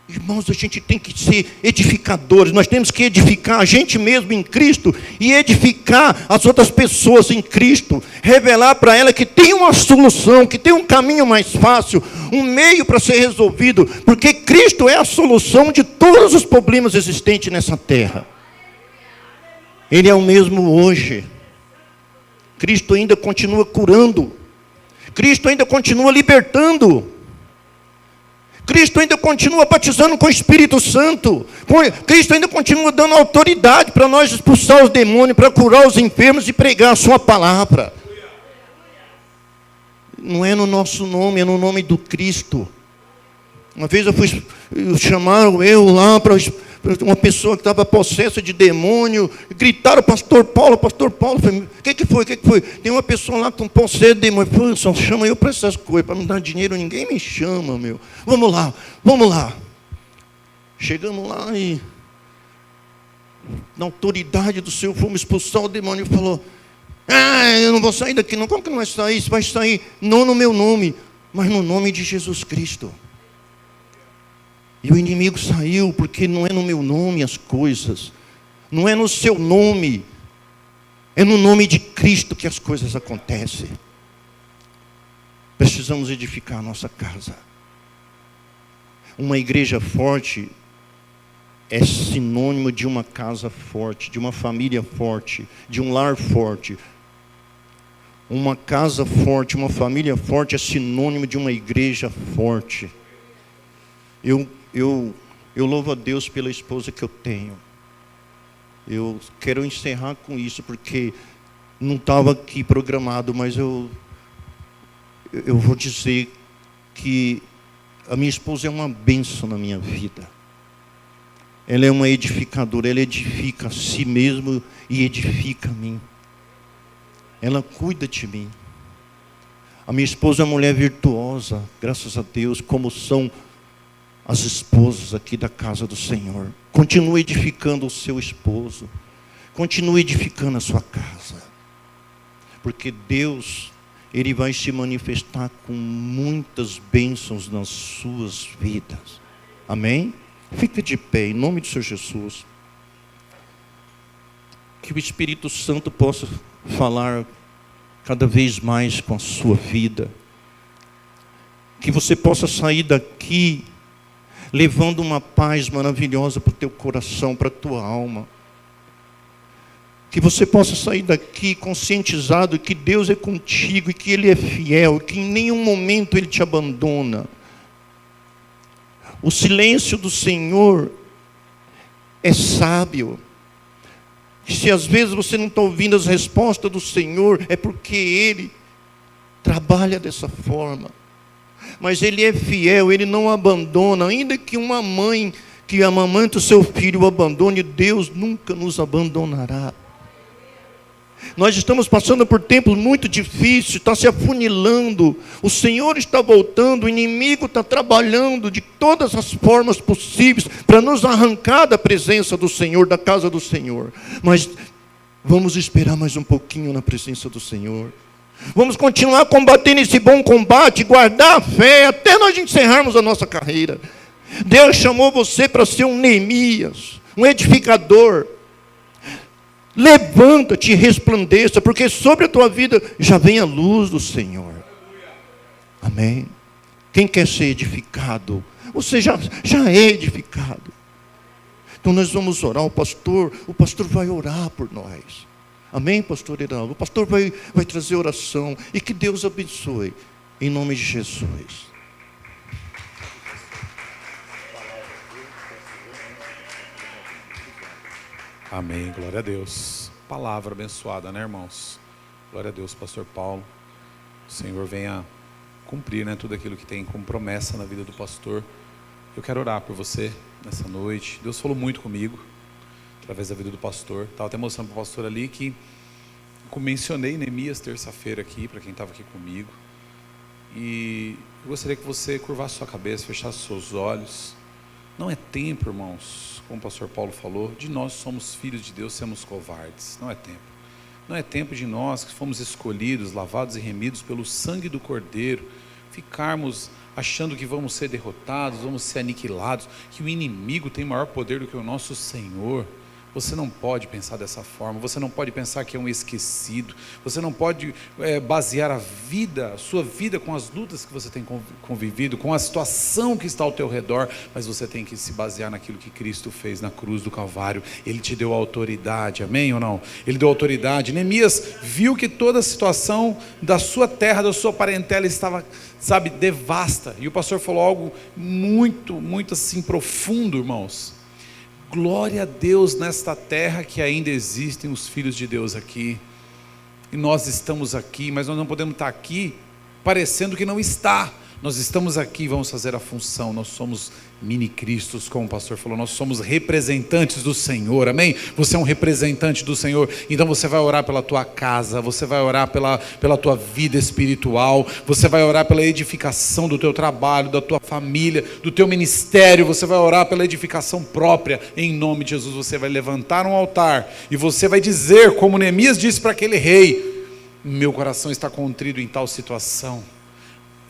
Irmãos, a gente tem que ser edificadores, nós temos que edificar a gente mesmo em Cristo e edificar as outras pessoas em Cristo, revelar para ela que tem uma solução, que tem um caminho mais fácil, um meio para ser resolvido, porque Cristo é a solução de todos os problemas existentes nessa terra. Ele é o mesmo hoje. Cristo ainda continua curando, Cristo ainda continua libertando, Cristo ainda continua batizando com o Espírito Santo, Cristo ainda continua dando autoridade para nós expulsar os demônios, para curar os enfermos e pregar a sua palavra. Não é no nosso nome, é no nome do Cristo. Uma vez chamaram eu lá para uma pessoa que estava possessa de demônio, gritaram, pastor Paulo, falei, o que foi? Tem uma pessoa lá com possessa de demônio. Falei, só chama eu para essas coisas, para me dar dinheiro, ninguém me chama, meu. Vamos lá. Chegamos lá e, na autoridade do Senhor, fomos expulsar o demônio. Ele falou, Ah, eu não vou sair daqui não. Como que não vai sair? Você vai sair não no meu nome, mas no nome de Jesus Cristo. E o inimigo saiu, porque não é no meu nome as coisas. Não é no seu nome. É no nome de Cristo que as coisas acontecem. Precisamos edificar a nossa casa. Uma igreja forte é sinônimo de uma casa forte, de uma família forte, de um lar forte. Uma casa forte, uma família forte é sinônimo de uma igreja forte. Eu louvo a Deus pela esposa que eu tenho. Eu quero encerrar com isso, porque não estava aqui programado, mas eu vou dizer que a minha esposa é uma bênção na minha vida. Ela é uma edificadora, ela edifica a si mesma e edifica a mim. Ela cuida de mim. A minha esposa é uma mulher virtuosa, graças a Deus, como são as esposas aqui da casa do Senhor. Continue edificando o seu esposo. Continue edificando a sua casa. Porque Deus, Ele vai se manifestar com muitas bênçãos nas suas vidas. Amém? Fica de pé, em nome do Senhor Jesus. Que o Espírito Santo possa falar cada vez mais com a sua vida. Que você possa sair daqui levando uma paz maravilhosa para o teu coração, para a tua alma. Que você possa sair daqui conscientizado que Deus é contigo e que Ele é fiel, que em nenhum momento Ele te abandona. O silêncio do Senhor é sábio. Se às vezes você não está ouvindo as respostas do Senhor, é porque Ele trabalha dessa forma. Mas Ele é fiel, Ele não abandona. Ainda que uma mãe que amamanta o seu filho o abandone, Deus nunca nos abandonará. Nós estamos passando por tempos muito difíceis, está se afunilando, o Senhor está voltando, o inimigo está trabalhando de todas as formas possíveis para nos arrancar da presença do Senhor, da casa do Senhor. Mas vamos esperar mais um pouquinho na presença do Senhor. Vamos continuar combatendo esse bom combate, guardar a fé até nós encerrarmos a nossa carreira. Deus chamou você para ser um Neemias, um edificador. Levanta-te e resplandeça, porque sobre a tua vida já vem a luz do Senhor. Amém? Quem quer ser edificado, você já é edificado. Então nós vamos orar, o pastor vai orar por nós. Amém, pastor Heraldo? O pastor vai trazer oração, e que Deus abençoe, em nome de Jesus. Amém, glória a Deus. Palavra abençoada, né, irmãos? Glória a Deus, pastor Paulo. O Senhor venha cumprir, né, tudo aquilo que tem como promessa na vida do pastor. Eu quero orar por você nessa noite. Deus falou muito comigo, através da vida do pastor. Estava até mostrando para o pastor ali que mencionei Neemias terça-feira aqui, para quem estava aqui comigo. E eu gostaria que você curvasse sua cabeça, fechasse seus olhos. Não é tempo, irmãos, como o pastor Paulo falou, de nós somos filhos de Deus, sermos covardes. Não é tempo. Não é tempo de nós que fomos escolhidos, lavados e remidos pelo sangue do Cordeiro, ficarmos achando que vamos ser derrotados, vamos ser aniquilados, que o inimigo tem maior poder do que o nosso Senhor. Você não pode pensar dessa forma, você não pode pensar que é um esquecido, você não pode basear a sua vida com as lutas que você tem convivido, com a situação que está ao teu redor, mas você tem que se basear naquilo que Cristo fez na cruz do Calvário. Ele te deu autoridade, amém ou não? Ele deu autoridade. Neemias viu que toda a situação da sua terra, da sua parentela estava, devasta, e o pastor falou algo muito, muito assim profundo, irmãos. Glória a Deus nesta terra que ainda existem os filhos de Deus aqui. E nós estamos aqui, mas nós não podemos estar aqui parecendo que não está. Nós estamos aqui, vamos fazer a função. Nós somos mini-cristos, como o pastor falou. Nós somos representantes do Senhor, amém? Você é um representante do Senhor. Então você vai orar pela tua casa, você vai orar pela tua vida espiritual, você vai orar pela edificação do teu trabalho, da tua família, do teu ministério. Você vai orar pela edificação própria. Em nome de Jesus, você vai levantar um altar e você vai dizer, como Neemias disse para aquele rei: Meu coração está contrido em tal situação.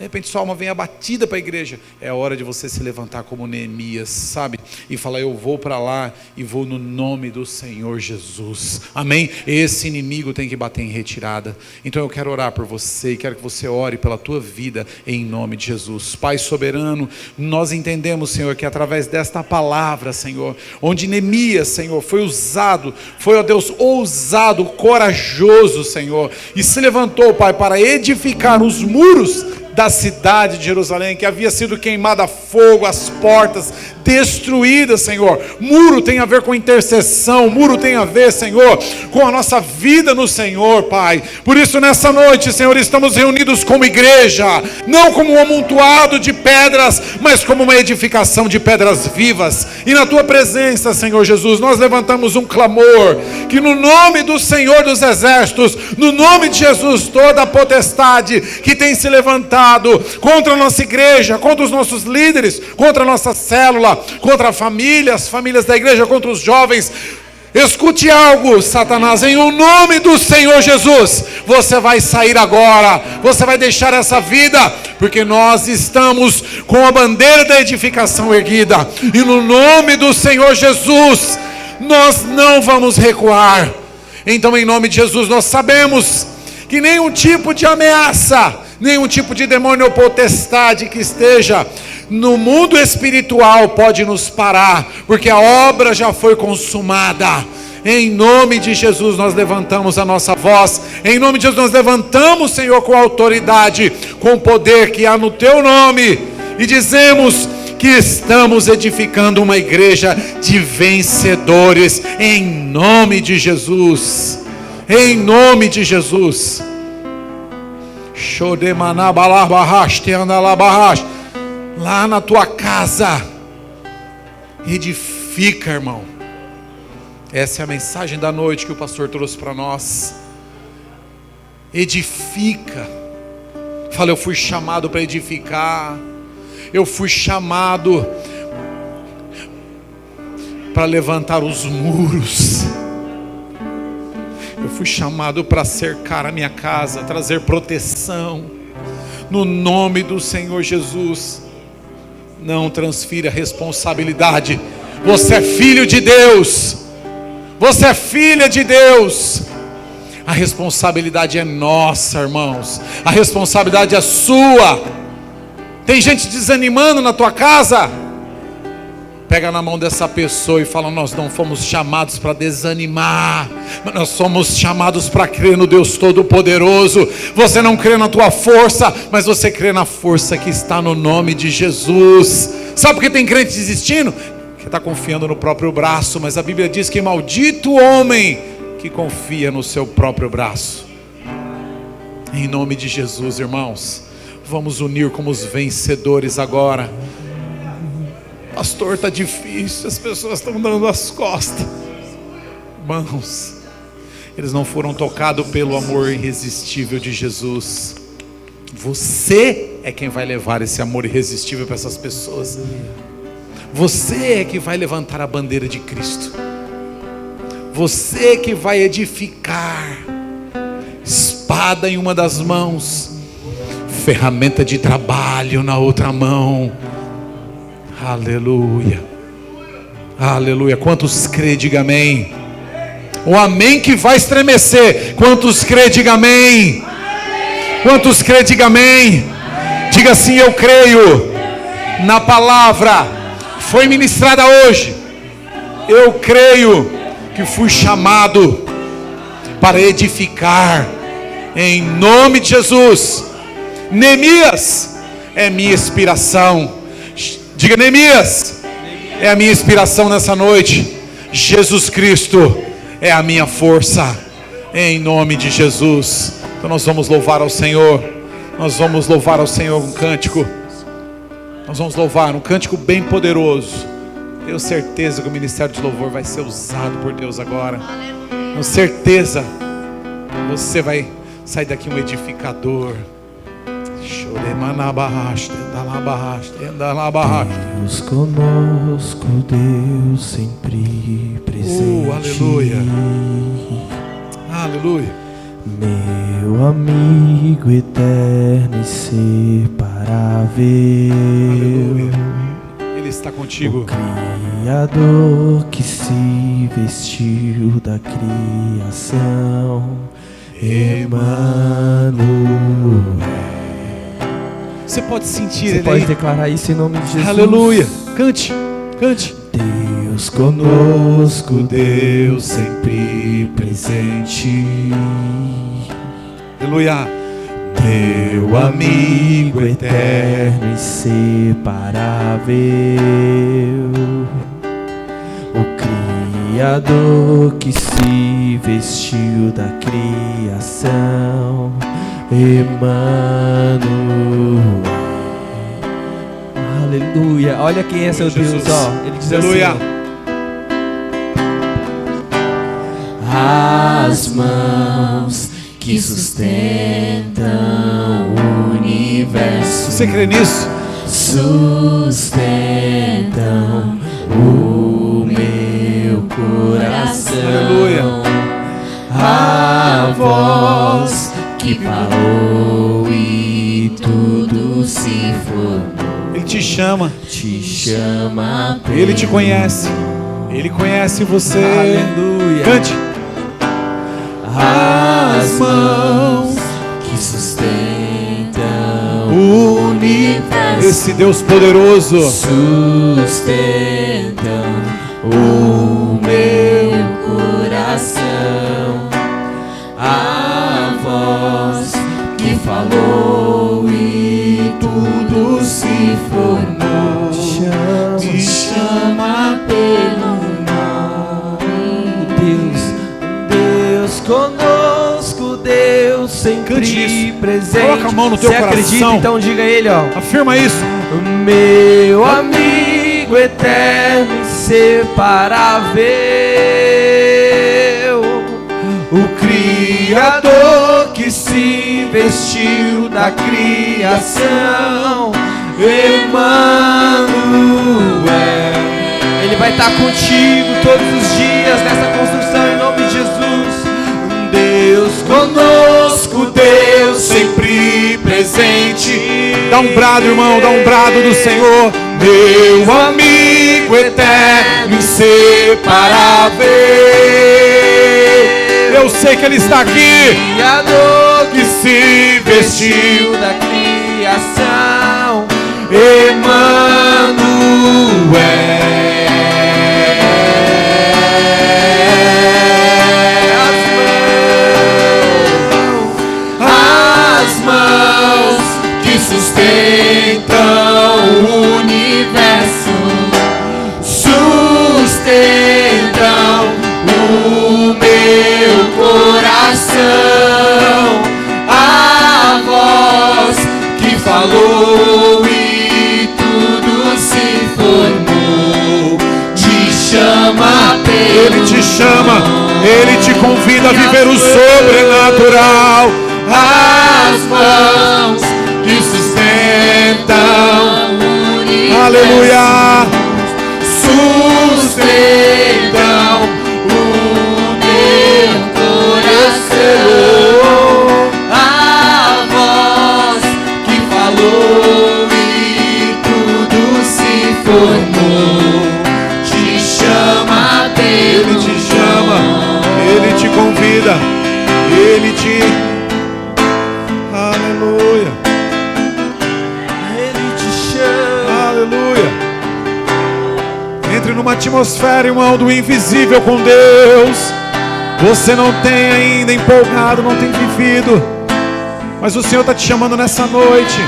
De repente sua alma vem abatida para a igreja. É hora de você se levantar como Neemias, sabe? E falar, eu vou para lá e vou no nome do Senhor Jesus. Amém? Esse inimigo tem que bater em retirada. Então eu quero orar por você e quero que você ore pela tua vida em nome de Jesus. Pai soberano, nós entendemos, Senhor, que através desta palavra, Senhor, onde Neemias, Senhor, foi usado, foi, ó Deus, ousado, corajoso, Senhor, e se levantou, Pai, para edificar os muros da cidade de Jerusalém, que havia sido queimada a fogo, as portas destruídas, Senhor. Muro tem a ver com intercessão, muro tem a ver, Senhor, com a nossa vida no Senhor, Pai. Por isso nessa noite, Senhor, estamos reunidos como igreja, não como um amontoado de pedras, mas como uma edificação de pedras vivas. E na Tua presença, Senhor Jesus, nós levantamos um clamor, que no nome do Senhor dos Exércitos, no nome de Jesus, toda a potestade que tem se levantado contra a nossa igreja, contra os nossos líderes, contra a nossa célula, contra a família, as famílias da igreja, contra os jovens, escute algo, Satanás, em o nome do Senhor Jesus, você vai sair agora, você vai deixar essa vida, porque nós estamos com a bandeira da edificação erguida, e no nome do Senhor Jesus, nós não vamos recuar. Então em nome de Jesus, nós sabemos que nenhum tipo de ameaça, nenhum tipo de demônio ou potestade que esteja no mundo espiritual pode nos parar, porque a obra já foi consumada. Em nome de Jesus nós levantamos a nossa voz, em nome de Jesus nós levantamos, Senhor, com autoridade, com poder que há no Teu nome, e dizemos que estamos edificando uma igreja de vencedores, em nome de Jesus, em nome de Jesus. Lá na tua casa, edifica, irmão. Essa é a mensagem da noite que o pastor trouxe para nós. Edifica. Fala, eu fui chamado para edificar. Eu fui chamado para levantar os muros. Eu fui chamado para cercar a minha casa, trazer proteção. No nome do Senhor Jesus. Não transfira responsabilidade. Você é filho de Deus. Você é filha de Deus. A responsabilidade é nossa, irmãos. A responsabilidade é sua. Tem gente desanimando na tua casa? Pega na mão dessa pessoa e fala, nós não fomos chamados para desanimar, mas nós somos chamados para crer no Deus Todo-Poderoso. Você não crê na tua força, mas você crê na força que está no nome de Jesus. Sabe por que tem crente desistindo? Que está confiando no próprio braço, mas a Bíblia diz que maldito o homem que confia no seu próprio braço. Em nome de Jesus, irmãos, vamos unir como os vencedores agora. Pastor, está difícil, as pessoas estão dando as costas. Irmãos, eles não foram tocados pelo amor irresistível de Jesus. Você é quem vai levar esse amor irresistível para essas pessoas. Você é que vai levantar a bandeira de Cristo. Você que vai edificar. Espada em uma das mãos, ferramenta de trabalho na outra mão. Aleluia. Aleluia. Quantos crê, diga amém. O amém que vai estremecer. Quantos crê, diga amém. Quantos crê, diga amém. Diga assim, eu creio na palavra foi ministrada hoje. Eu creio que fui chamado para edificar, em nome de Jesus. Neemias é minha inspiração. Diga, Neemias é a minha inspiração nessa noite. Jesus Cristo é a minha força, em nome de Jesus. Então nós vamos louvar ao Senhor. Nós vamos louvar ao Senhor um cântico. Nós vamos louvar um cântico bem poderoso. Tenho certeza que o ministério de louvor vai ser usado por Deus agora. Com certeza você vai sair daqui um edificador. Deus conosco, Deus sempre presente. Aleluia. Aleluia. meu amigo eterno e inseparável. Aleluia. Ele está contigo. O Criador que se vestiu da criação, Emmanuel. Você pode sentir Você ele pode aí? declarar isso em nome de Jesus. Aleluia. Cante, cante. Deus conosco, Deus sempre presente. Aleluia. Meu amigo eterno e inseparável, o Criador que se vestiu da criação, Emmanuel. Aleluia. Olha quem é seu Jesus. Deus, ó. Ele diz Aleluia. assim: as mãos que sustentam o universo, Você crê nisso? sustentam o meu coração. Aleluia. A voz que falou e tudo se formou, Ele te chama. te chama. Ele te conhece. Ele conhece você. Aleluia. Cante. As mãos que sustentam o universo, Esse Deus poderoso. sustentam o meu coração. A voz que falou e tudo se formou, te chama pelo nome. Deus conosco, Deus sempre Cante isso. presente. Coloca a mão no teu Você acredita? coração. Então diga a ele, ó. Afirma isso. Meu amigo eterno e inseparável, o Criador que se vestiu da criação, Emmanuel. Ele vai estar contigo todos os dias nessa construção em nome de Jesus. Deus conosco, Deus sempre presente. Dá um brado, irmão. Dá um brado do Senhor. Meu amigo eterno, inseparável, Eu sei que Ele está aqui. Criador que se vestiu da criação, Emmanuel. As mãos que sustentam o universo, sustentam o meu coração. A voz que falou e tudo se formou, te chama pelo Ele te chama. Ele te convida a viver o sobrenatural. as mãos que sustentam o universo, Aleluia. sustentam o meu coração. A voz que falou e tudo se formou, te chama pelo Ele te chama. Ele te convida. Ele te... Aleluia. Ele te chama. Aleluia. Entre numa atmosfera, irmão, do invisível com Deus. Você não tem ainda empolgado, não tem vivido, mas o Senhor está te chamando nessa noite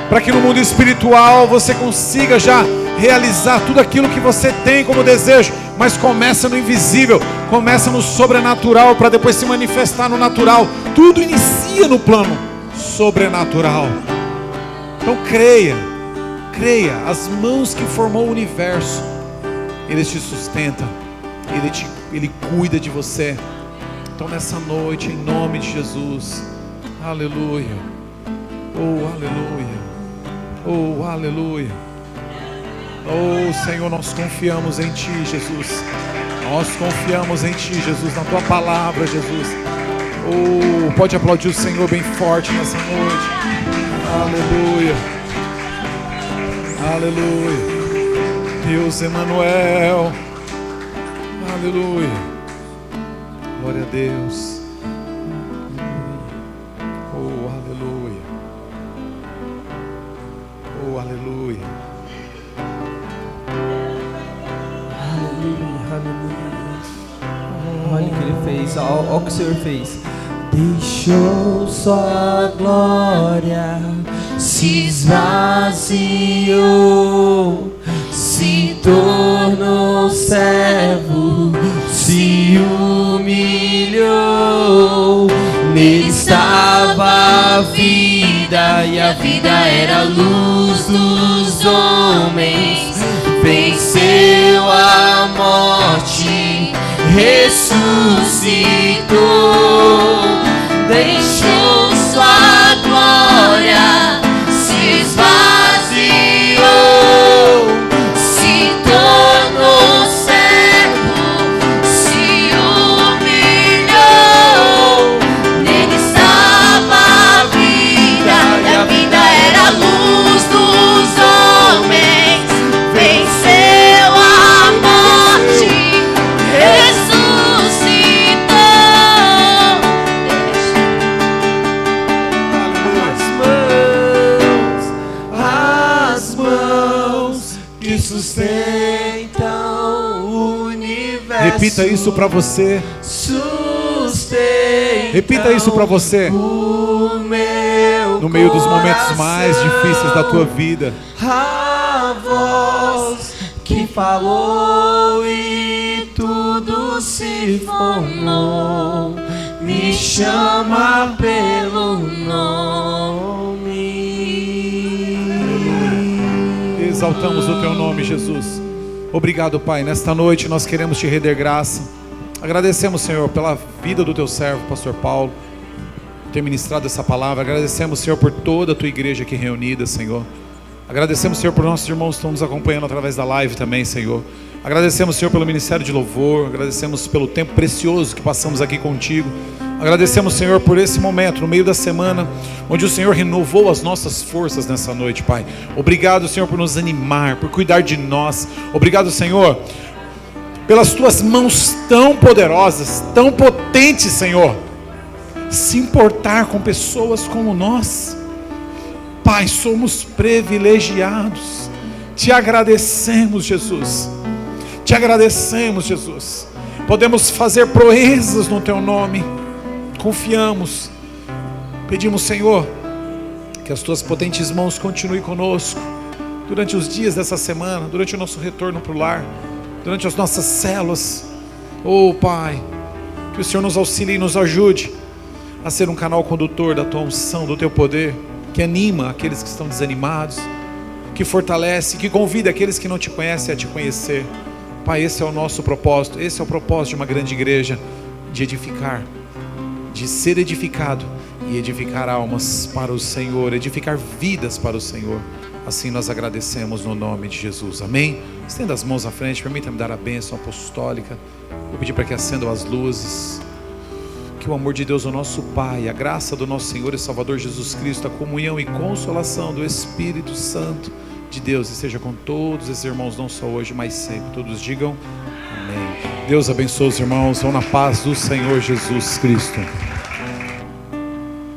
para que no mundo espiritual você consiga já realizar tudo aquilo que você tem como desejo, mas começa no invisível, começa no sobrenatural para depois se manifestar no natural. Tudo inicia no plano sobrenatural. Então creia, creia. As mãos que formou o universo, Ele te sustenta, Ele cuida de você. Então nessa noite, em nome de Jesus, aleluia, oh aleluia, oh aleluia, oh Senhor, nós confiamos em Ti, Jesus. Nós confiamos em Ti, Jesus, na Tua palavra, Jesus. Oh, pode aplaudir o Senhor bem forte nessa noite. Aleluia. Aleluia. Deus Emanuel. Aleluia. Glória a Deus. Oh, aleluia. Oh, aleluia. Aleluia, aleluia. Olha o que ele fez, olha o que o Senhor fez. Deixou sua glória, se esvaziou, se tornou servo, se humilhou. Nele estava a vida, e a vida era a luz dos homens. Venceu a morte, ressuscitou, deixou sua glória, se esvaziou, se tornou servo, se humilhou. Nele estava a vida, e a vida era a luz dos homens. Venceu a morte, ressuscitou. As mãos que sustentam o universo. Repita isso para você. Sustentam. Repita isso para você. O meu No meio dos momentos mais coração. difíceis da tua vida. A voz que falou e tudo se formou, me chama pelo nome. Exaltamos o teu nome, Jesus. Obrigado, Pai. Nesta noite nós queremos te render graça. Agradecemos, Senhor, pela vida do teu servo, pastor Paulo, ter ministrado essa palavra. Agradecemos, Senhor, por toda a tua igreja aqui reunida, Senhor. Agradecemos, Senhor, por nossos irmãos que estão nos acompanhando através da live também, Senhor. Agradecemos, Senhor, pelo ministério de louvor. Agradecemos pelo tempo precioso que passamos aqui contigo. Agradecemos, Senhor, por esse momento no meio da semana, onde o Senhor renovou as nossas forças nessa noite, Pai. Obrigado, Senhor, por nos animar, por cuidar de nós. Obrigado, Senhor, pelas tuas mãos tão poderosas, tão potentes, Senhor, se importar com pessoas como nós. Pai, somos privilegiados. Te agradecemos, Jesus. Te agradecemos, Jesus. Podemos fazer proezas no teu nome. Confiamos. Pedimos, Senhor, que as tuas potentes mãos continuem conosco durante os dias dessa semana, durante o nosso retorno para o lar, durante as nossas células. Oh, Pai, que o Senhor nos auxilie e nos ajude a ser um canal condutor da tua unção, do teu poder, que anima aqueles que estão desanimados, que fortalece, que convida aqueles que não te conhecem a te conhecer. Pai, esse é o nosso propósito, esse é o propósito de uma grande igreja, de edificar, de ser edificado e edificar almas para o Senhor, edificar vidas para o Senhor. Assim nós agradecemos no nome de Jesus, amém? Estenda as mãos à frente, permita-me dar a bênção apostólica. Vou pedir para que acendam as luzes. Que o amor de Deus, o nosso Pai, a graça do nosso Senhor e Salvador Jesus Cristo, a comunhão e consolação do Espírito Santo de Deus esteja com todos esses irmãos, não só hoje, mas sempre. Todos digam amém. Deus abençoe os irmãos, vão na paz do Senhor Jesus Cristo.